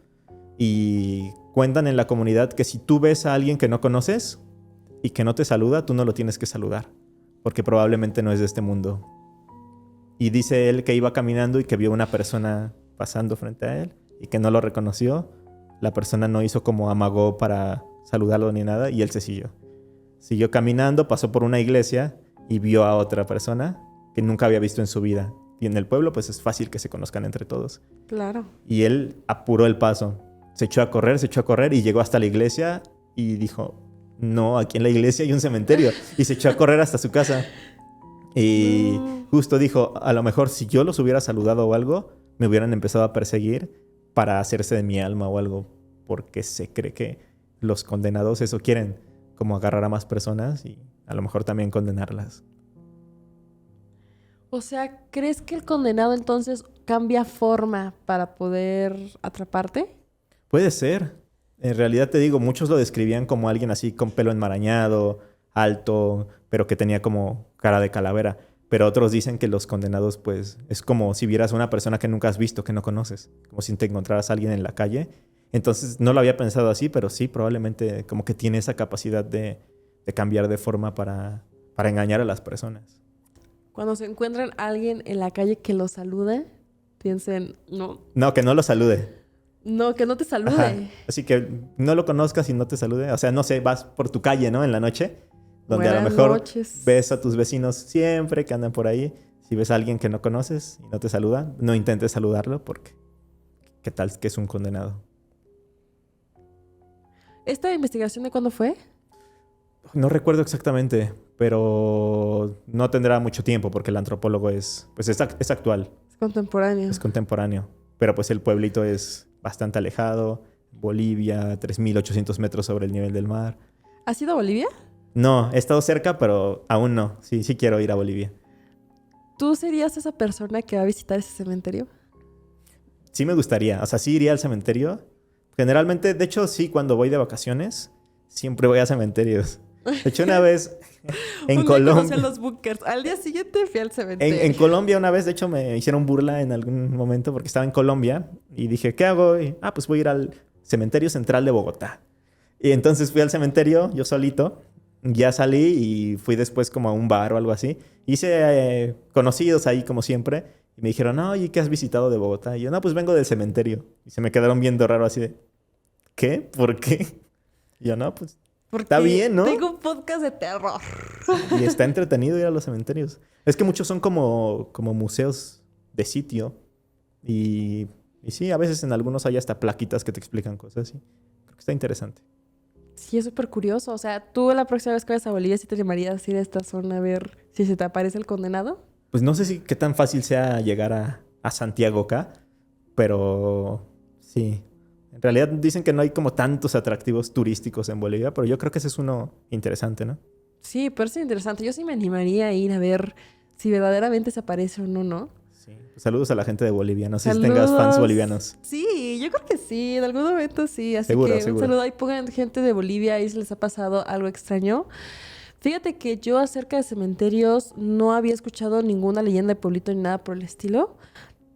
y cuentan en la comunidad que si tú ves a alguien que no conoces y que no te saluda, tú no lo tienes que saludar, porque probablemente no es de este mundo. Y dice él que iba caminando y que vio una persona pasando frente a él y que no lo reconoció. La persona no hizo como amagó para saludarlo ni nada y él se siguió. Siguió caminando, pasó por una iglesia y vio a otra persona que nunca había visto en su vida. Y en el pueblo pues es fácil que se conozcan entre todos. Claro. Y él apuró el paso. Se echó a correr y llegó hasta la iglesia y dijo, no, aquí en la iglesia hay un cementerio. Y se echó a correr hasta su casa. Y justo dijo, a lo mejor si yo los hubiera saludado o algo, me hubieran empezado a perseguir para hacerse de mi alma o algo, porque se cree que los condenados eso quieren, como agarrar a más personas y a lo mejor también condenarlas. O sea, ¿crees que el condenado entonces cambia forma para poder atraparte? Puede ser. En realidad te digo, muchos lo describían como alguien así con pelo enmarañado, alto, pero que tenía como cara de calavera. Pero otros dicen que los condenados, pues, es como si vieras a una persona que nunca has visto, que no conoces. Como si te encontraras a alguien en la calle. Entonces, no lo había pensado así, pero sí, probablemente como que tiene esa capacidad de cambiar de forma para engañar a las personas. Cuando se encuentran a alguien en la calle que lo salude, piensen, no. No, que no lo salude. No, que no te salude. Ajá. Así que no lo conozcas y no te salude. O sea, no sé, vas por tu calle, ¿no? En la noche. Donde Buenas a lo mejor noches. ves a tus vecinos siempre que andan por ahí. Si ves a alguien que no conoces y no te saluda, no intentes saludarlo porque ¿qué tal que es un condenado? ¿Esta investigación de cuándo fue? No recuerdo exactamente, pero no tendrá mucho tiempo porque el antropólogo es actual, Es contemporáneo. es contemporáneo. Pero pues el pueblito es bastante alejado. Bolivia, 3.800 metros sobre el nivel del mar. ¿Has ido a Bolivia? No, he estado cerca, pero aún no. Sí, sí quiero ir a Bolivia. ¿Tú serías esa persona que va a visitar ese cementerio? Sí me gustaría. O sea, sí iría al cementerio. Generalmente, de hecho, sí, cuando voy de vacaciones, siempre voy a cementerios. De hecho, una vez en Un día conocí Colombia... a los bunkers. Al día siguiente fui al cementerio. En Colombia una vez, de hecho, me hicieron burla en algún momento porque estaba en Colombia y dije, ¿qué hago hoy? Pues voy a ir al cementerio central de Bogotá. Y entonces fui al cementerio yo solito. Ya salí y fui después como a un bar o algo así. Hice conocidos ahí como siempre. Y me dijeron, no, ¿y qué has visitado de Bogotá? Y yo, no, pues vengo del cementerio. Y se me quedaron viendo raro así de, ¿qué? ¿Por qué? Y yo, no, pues Porque está bien, ¿no? tengo un podcast de terror. Y está entretenido ir a los cementerios. Es que muchos son como museos de sitio. Y sí, a veces en algunos hay hasta plaquitas que te explican cosas. Y creo que está interesante. Sí, es súper curioso. O sea, tú la próxima vez que vayas a Bolivia, ¿sí te animarías a ir a esta zona a ver si se te aparece el condenado? Pues no sé si qué tan fácil sea llegar a Santiago acá. Pero sí. En realidad dicen que no hay como tantos atractivos turísticos en Bolivia. Pero yo creo que ese es uno interesante, ¿no? Sí, pero es interesante. Yo sí me animaría a ir a ver si verdaderamente se aparece o no, ¿no? Sí. Pues saludos a la gente de Bolivia. No sé si tengas fans bolivianos. Sí, yo creo que sí, en algún momento sí. Así Seguro, que seguro. un saludo ahí, pongan gente de Bolivia y si les ha pasado algo extraño. Fíjate que yo acerca de cementerios no había escuchado ninguna leyenda de pueblito ni nada por el estilo,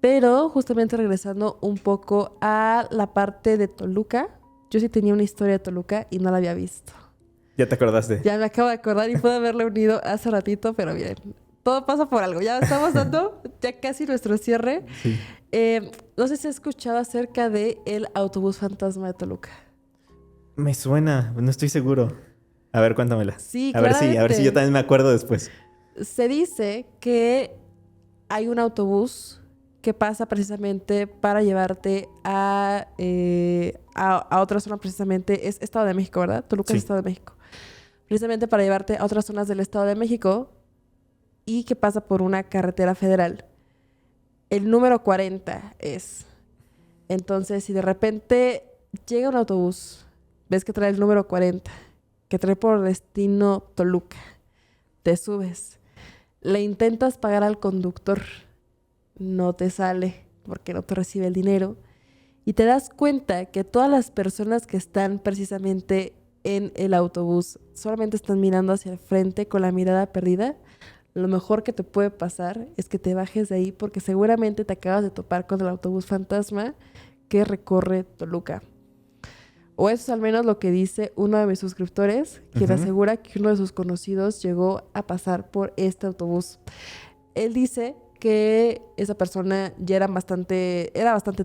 pero justamente regresando un poco a la parte de Toluca, yo sí tenía una historia de Toluca y no la había visto. ¿Ya te acordaste? Ya me acabo de acordar y pude haberla unido hace ratito, pero bien, todo pasa por algo. Ya estamos dando ya casi nuestro cierre. Sí. No sé si has escuchado acerca de el autobús fantasma de Toluca. Me suena, no estoy seguro. A ver, cuéntamela. Sí, a ver si claramente. yo también me acuerdo después. Se dice que hay un autobús que pasa precisamente para llevarte a otra zona, precisamente. Es Estado de México, ¿verdad? Toluca Sí. es Estado de México. Precisamente para llevarte a otras zonas del Estado de México y que pasa por una carretera federal. El número 40 es. Entonces, si de repente llega un autobús, ves que trae el número 40, que trae por destino Toluca, te subes, le intentas pagar al conductor, no te sale porque no te recibe el dinero y te das cuenta que todas las personas que están precisamente en el autobús solamente están mirando hacia el frente con la mirada perdida. Lo mejor que te puede pasar es que te bajes de ahí porque seguramente te acabas de topar con el autobús fantasma que recorre Toluca. O eso es al menos lo que dice uno de mis suscriptores, quien asegura que uno de sus conocidos llegó a pasar por este autobús. Él dice que esa persona ya era bastante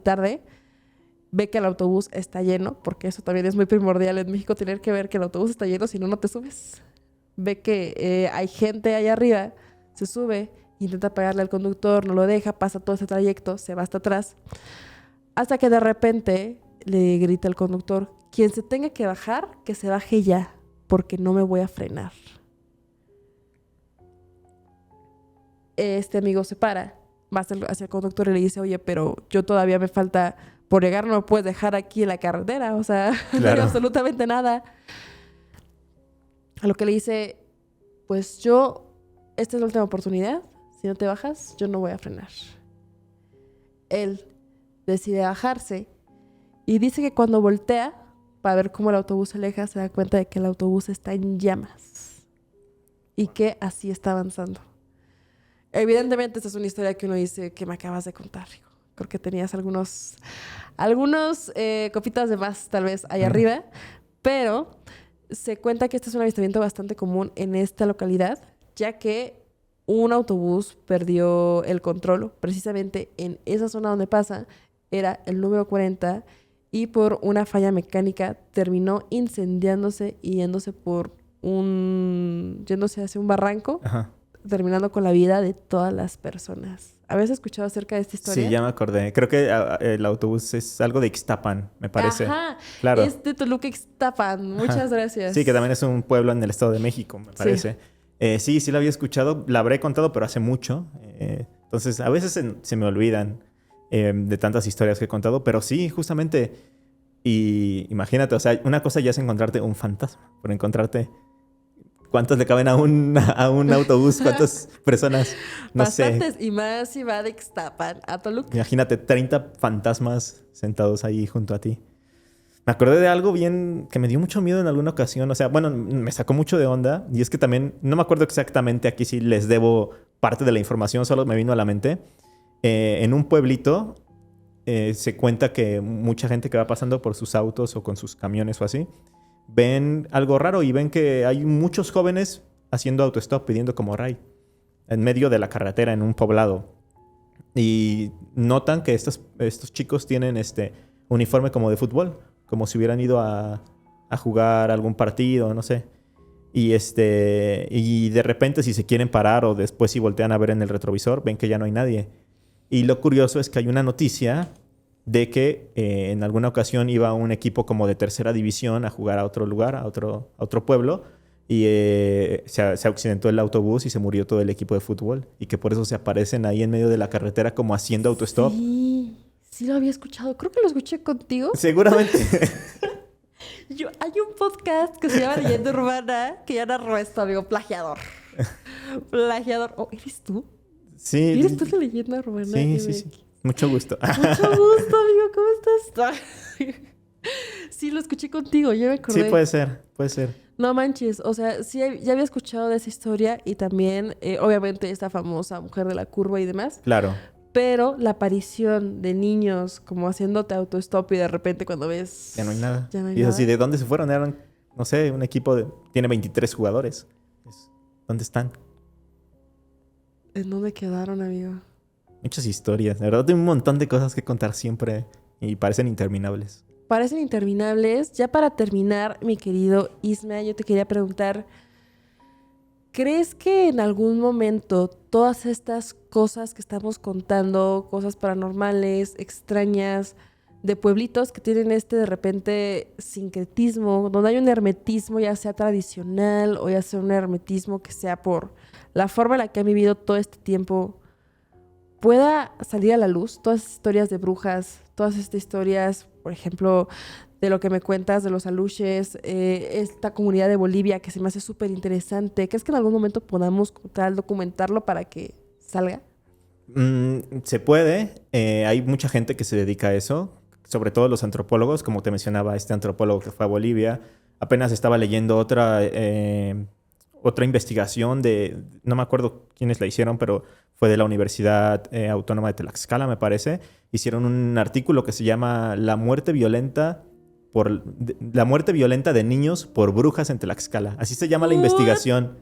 tarde, ve que el autobús está lleno, porque eso también es muy primordial en México, tener que ver que el autobús está lleno, si no, no te subes. Ve que hay gente allá arriba, se sube, intenta pagarle al conductor, no lo deja, pasa todo ese trayecto, se va hasta atrás, hasta que de repente le grita al conductor, quien se tenga que bajar, que se baje ya, porque no me voy a frenar. Este amigo se para, va hacia el conductor y le dice, oye, pero yo todavía me falta por llegar, no me puedes dejar aquí en la carretera, o sea, no hay absolutamente nada. A lo que le dice, pues esta es la última oportunidad, si no te bajas, yo no voy a frenar. Él decide bajarse y dice que cuando voltea para ver cómo el autobús se aleja, se da cuenta de que el autobús está en llamas y que así está avanzando. Evidentemente, esta es una historia que uno dice que me acabas de contar. Creo que tenías algunos copitas de más, tal vez, ahí arriba, pero se cuenta que este es un avistamiento bastante común en esta localidad, ya que un autobús perdió el control precisamente en esa zona donde pasa, era el número 40, y por una falla mecánica terminó incendiándose y yéndose hacia un barranco, terminando con la vida de todas las personas. ¿Habías escuchado acerca de esta historia? Sí, ya me acordé. Creo que el autobús es algo de Ixtapan, me parece. Ajá, claro. Es de Toluca, Ixtapan. Muchas gracias. Sí, que también es un pueblo en el Estado de México, me parece. Sí lo había escuchado. La habré contado, pero hace mucho. Entonces, a veces se me olvidan. de tantas historias que he contado. Pero sí, justamente, y imagínate, o sea, una cosa ya es encontrarte un fantasma, pero encontrarte cuántos le caben a un autobús, cuántas personas, no Bastantes, sé. y más si va de Ixtapan a Toluca. Imagínate 30 fantasmas sentados ahí junto a ti. Me acordé de algo bien que me dio mucho miedo en alguna ocasión. O sea, bueno, me sacó mucho de onda. Y es que también, no me acuerdo exactamente, aquí sí les debo parte de la información, solo me vino a la mente. En un pueblito se cuenta que mucha gente que va pasando por sus autos o con sus camiones o así, ven algo raro y ven que hay muchos jóvenes haciendo autostop, pidiendo como ray, en medio de la carretera, en un poblado. Y notan que estos chicos tienen uniforme como de fútbol, como si hubieran ido a jugar algún partido, no sé. Y de repente, si se quieren parar o después si voltean a ver en el retrovisor, ven que ya no hay nadie. Y lo curioso es que hay una noticia de que en alguna ocasión iba un equipo como de tercera división a jugar a otro lugar, a otro pueblo, y se accidentó el autobús y se murió todo el equipo de fútbol. Y que por eso se aparecen ahí en medio de la carretera como haciendo autostop. Sí, sí lo había escuchado. Creo que lo escuché contigo. Seguramente. Hay un podcast que se llama Leyenda Urbana que ya narró esto, amigo. Plagiador. Plagiador. Oh, ¿eres tú? Sí. ¿Eres tú la Leyenda Urbana? Sí, sí, sí. Mucho gusto. Mucho gusto, amigo. ¿Cómo estás? Sí, lo escuché contigo. Yo me acordé. Sí, puede ser, puede ser. No manches. O sea, sí, ya había escuchado de esa historia y también, obviamente, esta famosa mujer de la curva y demás. Claro. Pero la aparición de niños como haciéndote autostop y de repente cuando ves... Ya no hay nada. Ya no hay Y es nada. así, ¿de dónde se fueron? Eran, no sé, un equipo tiene 23 jugadores. ¿Dónde están? ¿En dónde quedaron, amigo? Muchas historias. De verdad, tengo un montón de cosas que contar siempre y parecen interminables. Parecen interminables. Ya para terminar, mi querido Isma, yo te quería preguntar, ¿crees que en algún momento todas estas cosas que estamos contando, cosas paranormales, extrañas, de pueblitos que tienen de repente sincretismo, donde hay un hermetismo ya sea tradicional o ya sea un hermetismo que sea por la forma en la que han vivido todo este tiempo, pueda salir a la luz todas estas historias de brujas, todas estas historias, por ejemplo, de lo que me cuentas de los aluches, esta comunidad de Bolivia que se me hace súper interesante? ¿Crees que en algún momento podamos tal documentarlo para que salga? Se puede. Hay mucha gente que se dedica a eso, sobre todo los antropólogos, como te mencionaba, este antropólogo que fue a Bolivia. Apenas estaba leyendo otra investigación no me acuerdo quiénes la hicieron, pero fue de la Universidad Autónoma de Tlaxcala, me parece. Hicieron un artículo que se llama La muerte violenta de niños por brujas en Tlaxcala. Así se llama la investigación.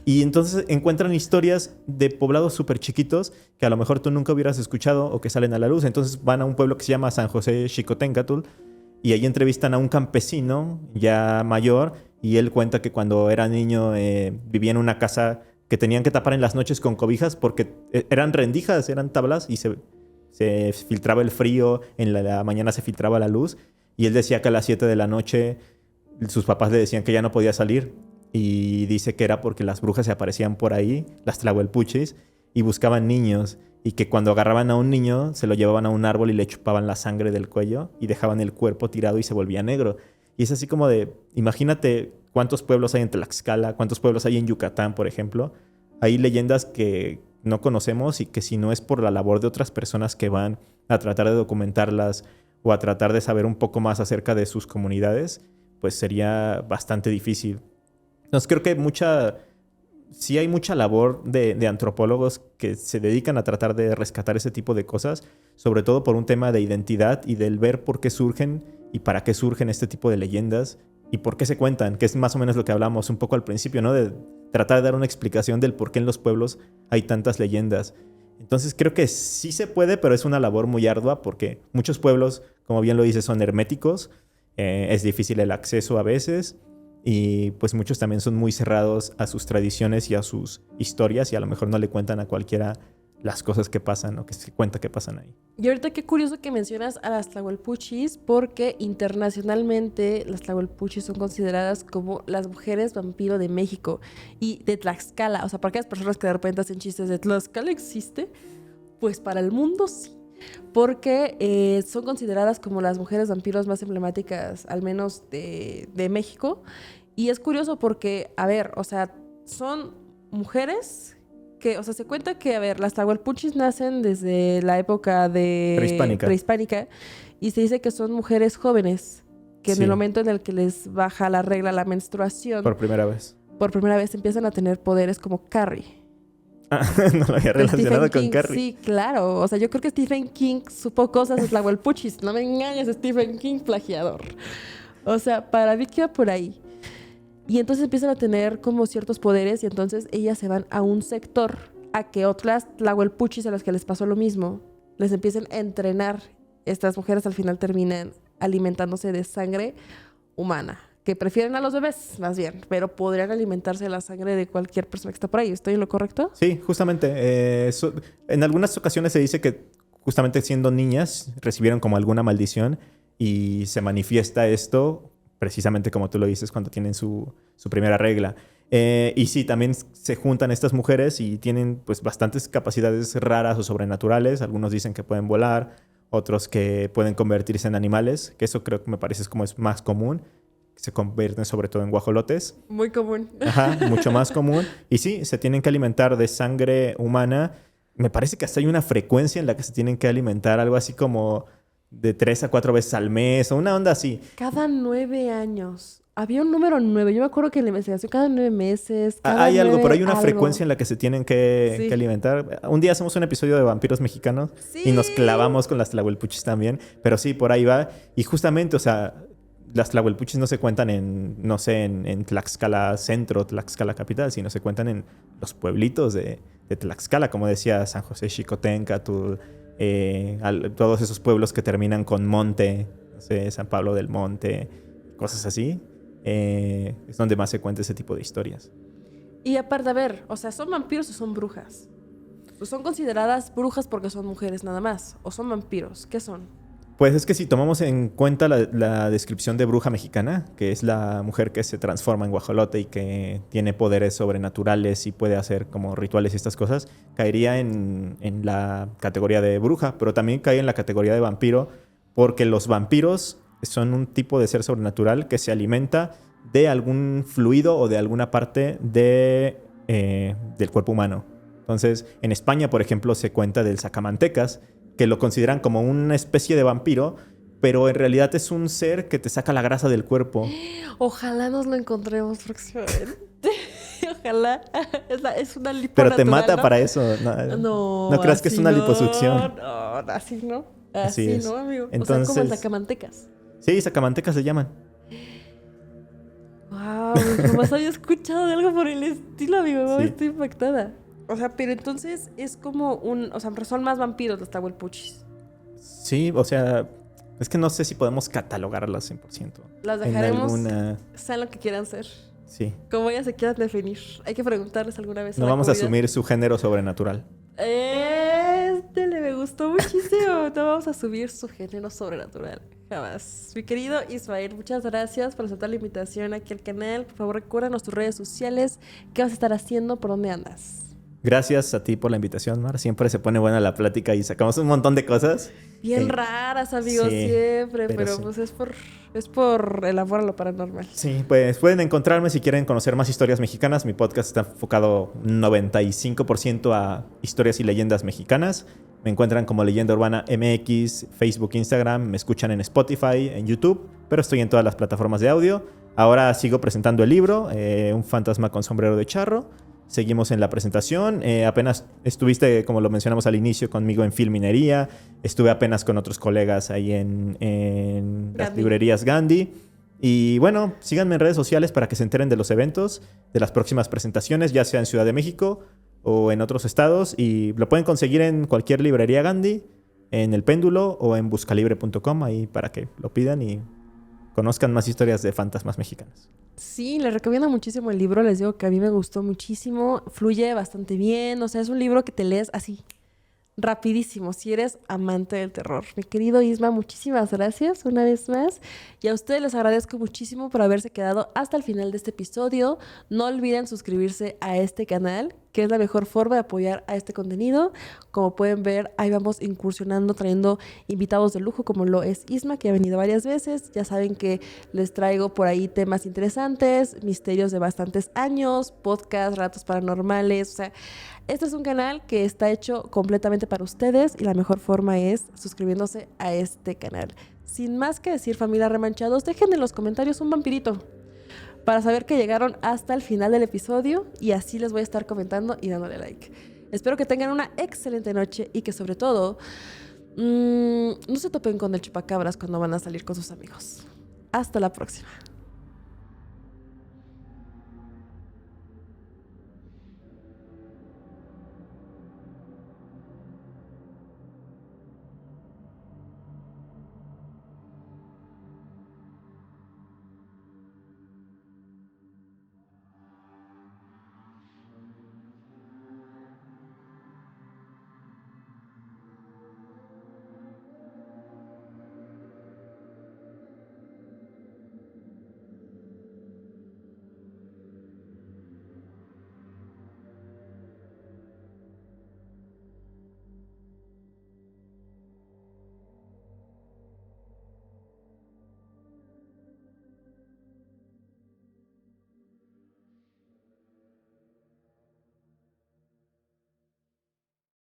Y entonces encuentran historias de poblados súper chiquitos que a lo mejor tú nunca hubieras escuchado o que salen a la luz. Entonces van a un pueblo que se llama San José Xicoténcatl y ahí entrevistan a un campesino ya mayor y él cuenta que cuando era niño vivía en una casa que tenían que tapar en las noches con cobijas porque eran rendijas, eran tablas y se filtraba el frío, en la mañana se filtraba la luz y él decía que a las 7 de la noche sus papás le decían que ya no podía salir. Y dice que era porque las brujas se aparecían por ahí, las tlahuelpuchis, y buscaban niños. Y que cuando agarraban a un niño, se lo llevaban a un árbol y le chupaban la sangre del cuello y dejaban el cuerpo tirado y se volvía negro. Y es así como de, imagínate cuántos pueblos hay en Tlaxcala, cuántos pueblos hay en Yucatán, por ejemplo. Hay leyendas que no conocemos y que si no es por la labor de otras personas que van a tratar de documentarlas o a tratar de saber un poco más acerca de sus comunidades, pues sería bastante difícil. Entonces creo que sí hay mucha labor de antropólogos que se dedican a tratar de rescatar ese tipo de cosas, sobre todo por un tema de identidad y del ver por qué surgen y para qué surgen este tipo de leyendas y por qué se cuentan, que es más o menos lo que hablamos un poco al principio, ¿no? De tratar de dar una explicación del por qué en los pueblos hay tantas leyendas. Entonces creo que sí se puede, pero es una labor muy ardua porque muchos pueblos, como bien lo dices, son herméticos, es difícil el acceso a veces. Y pues muchos también son muy cerrados a sus tradiciones y a sus historias y a lo mejor no le cuentan a cualquiera las cosas que pasan o que se cuenta que pasan ahí. Y ahorita qué curioso que mencionas a las tlahuelpuchis, porque internacionalmente las tlahuelpuchis son consideradas como las mujeres vampiro de México y de Tlaxcala. O sea, para aquellas personas que de repente hacen chistes de Tlaxcala existe, pues para el mundo sí. porque son consideradas como las mujeres vampiros más emblemáticas, al menos de México. Y es curioso porque, a ver, o sea, son mujeres que, o sea, se cuenta que, a ver, las Tlahuelpuchis nacen desde la época de prehispánica y se dice que son mujeres jóvenes, que en el momento en el que les baja la regla, la menstruación, por primera vez empiezan a tener poderes como Carrie. No lo había relacionado con Carrie. Sí, claro. O sea, yo creo que Stephen King supo cosas de Tlahuelpuchis. No me engañes, Stephen King, plagiador. O sea, para mí queda por ahí. Y entonces empiezan a tener como ciertos poderes y entonces ellas se van a un sector a que otras Tlahuelpuchis a las que les pasó lo mismo les empiecen a entrenar. Estas mujeres al final terminan alimentándose de sangre humana, que prefieren a los bebés, más bien, pero podrían alimentarse de la sangre de cualquier persona que está por ahí. ¿Estoy en lo correcto? Sí, justamente. En algunas ocasiones se dice que justamente siendo niñas recibieron como alguna maldición y se manifiesta esto precisamente como tú lo dices cuando tienen su primera regla. Y sí, también se juntan estas mujeres y tienen pues bastantes capacidades raras o sobrenaturales. Algunos dicen que pueden volar, otros que pueden convertirse en animales, que eso creo que me parece como es más común. Se convierten sobre todo en guajolotes. Muy común. Ajá, mucho más común. Y sí, se tienen que alimentar de sangre humana. Me parece que hasta hay una frecuencia en la que se tienen que alimentar, algo así como de 3 a 4 veces al mes o una onda así. Cada 9 años. Había un número 9. Yo me acuerdo que en la investigación cada 9 meses. Hay algo, pero hay una frecuencia en la que se tienen que alimentar. Un día hacemos un episodio de vampiros mexicanos y nos clavamos con las Tlahuelpuchis también. Pero sí, por ahí va. Y justamente, o sea, las Tlahuelpuchis no se cuentan no sé, en Tlaxcala Centro, Tlaxcala Capital, sino se cuentan en los pueblitos de Tlaxcala, como decía San José Xicotenca, todos esos pueblos que terminan con monte, no sé, San Pablo del Monte, cosas así. Es donde más se cuenta ese tipo de historias. Y aparte, a ver, o sea, ¿son vampiros o son brujas? ¿O son consideradas brujas porque son mujeres nada más? ¿O son vampiros? ¿Qué son? Pues es que si tomamos en cuenta la descripción de bruja mexicana, que es la mujer que se transforma en guajolote y que tiene poderes sobrenaturales y puede hacer como rituales y estas cosas, caería en la categoría de bruja, pero también cae en la categoría de vampiro, porque los vampiros son un tipo de ser sobrenatural que se alimenta de algún fluido o de alguna parte del cuerpo humano. Entonces, en España, por ejemplo, se cuenta del sacamantecas, que lo consideran como una especie de vampiro, pero en realidad es un ser que te saca la grasa del cuerpo. Ojalá nos lo encontremos próximamente. Ojalá. Es una lipo pero natural, te mata, ¿no? para eso. No creas que es una liposucción. No, así no. Así es. No, amigo. Entonces, o sea, como el sacamantecas. Sí, sacamantecas se llaman. Wow, jamás había escuchado de algo por el estilo, amigo. Sí. Estoy impactada. O sea, pero entonces es como o sea, son más vampiros los Tlahuelpuchis. Sí, o sea, es que no sé si podemos catalogarlas 100%. Las dejaremos, sean lo que quieran ser. Sí. Como ellas se quieran definir. Hay que preguntarles alguna vez. No vamos a asumir su género sobrenatural. Me gustó muchísimo. No vamos a asumir su género sobrenatural. Jamás. Mi querido Ismael, muchas gracias por aceptar la invitación aquí al canal. Por favor, recuérdanos tus redes sociales. ¿Qué vas a estar haciendo? ¿Por dónde andas? Gracias a ti por la invitación, Mar. Siempre se pone buena la plática y sacamos un montón de cosas. Bien raras, amigos, sí, siempre. Pero sí, pues es por el amor a lo paranormal. Sí, pues pueden encontrarme si quieren conocer más historias mexicanas. Mi podcast está enfocado 95% a historias y leyendas mexicanas. Me encuentran como Leyenda Urbana MX, Facebook, Instagram. Me escuchan en Spotify, en YouTube, pero estoy en todas las plataformas de audio. Ahora sigo presentando el libro, Un fantasma con sombrero de charro. Seguimos en la presentación. Apenas estuviste, como lo mencionamos al inicio, conmigo en Filminería. Estuve apenas con otros colegas ahí en las librerías Gandhi. Y bueno, síganme en redes sociales para que se enteren de los eventos, de las próximas presentaciones, ya sea en Ciudad de México o en otros estados. Y lo pueden conseguir en cualquier librería Gandhi, en El Péndulo o en buscalibre.com, ahí para que lo pidan y conozcan más historias de fantasmas mexicanas. Sí, les recomiendo muchísimo el libro. Les digo que a mí me gustó muchísimo. Fluye bastante bien. O sea, es un libro que te lees así, rapidísimo, si eres amante del terror. Mi querido Isma, muchísimas gracias una vez más. Y a ustedes les agradezco muchísimo por haberse quedado hasta el final de este episodio. No olviden suscribirse a este canal, que es la mejor forma de apoyar a este contenido. Como pueden ver, ahí vamos incursionando, trayendo invitados de lujo, como lo es Isma, que ha venido varias veces. Ya saben que les traigo por ahí temas interesantes, misterios de bastantes años, podcasts, relatos paranormales, o sea, este es un canal que está hecho completamente para ustedes y la mejor forma es suscribiéndose a este canal. Sin más que decir, familia Remanchados, dejen en los comentarios un vampirito para saber que llegaron hasta el final del episodio y así les voy a estar comentando y dándole like. Espero que tengan una excelente noche y que sobre todo no se topen con el chupacabras cuando van a salir con sus amigos. Hasta la próxima.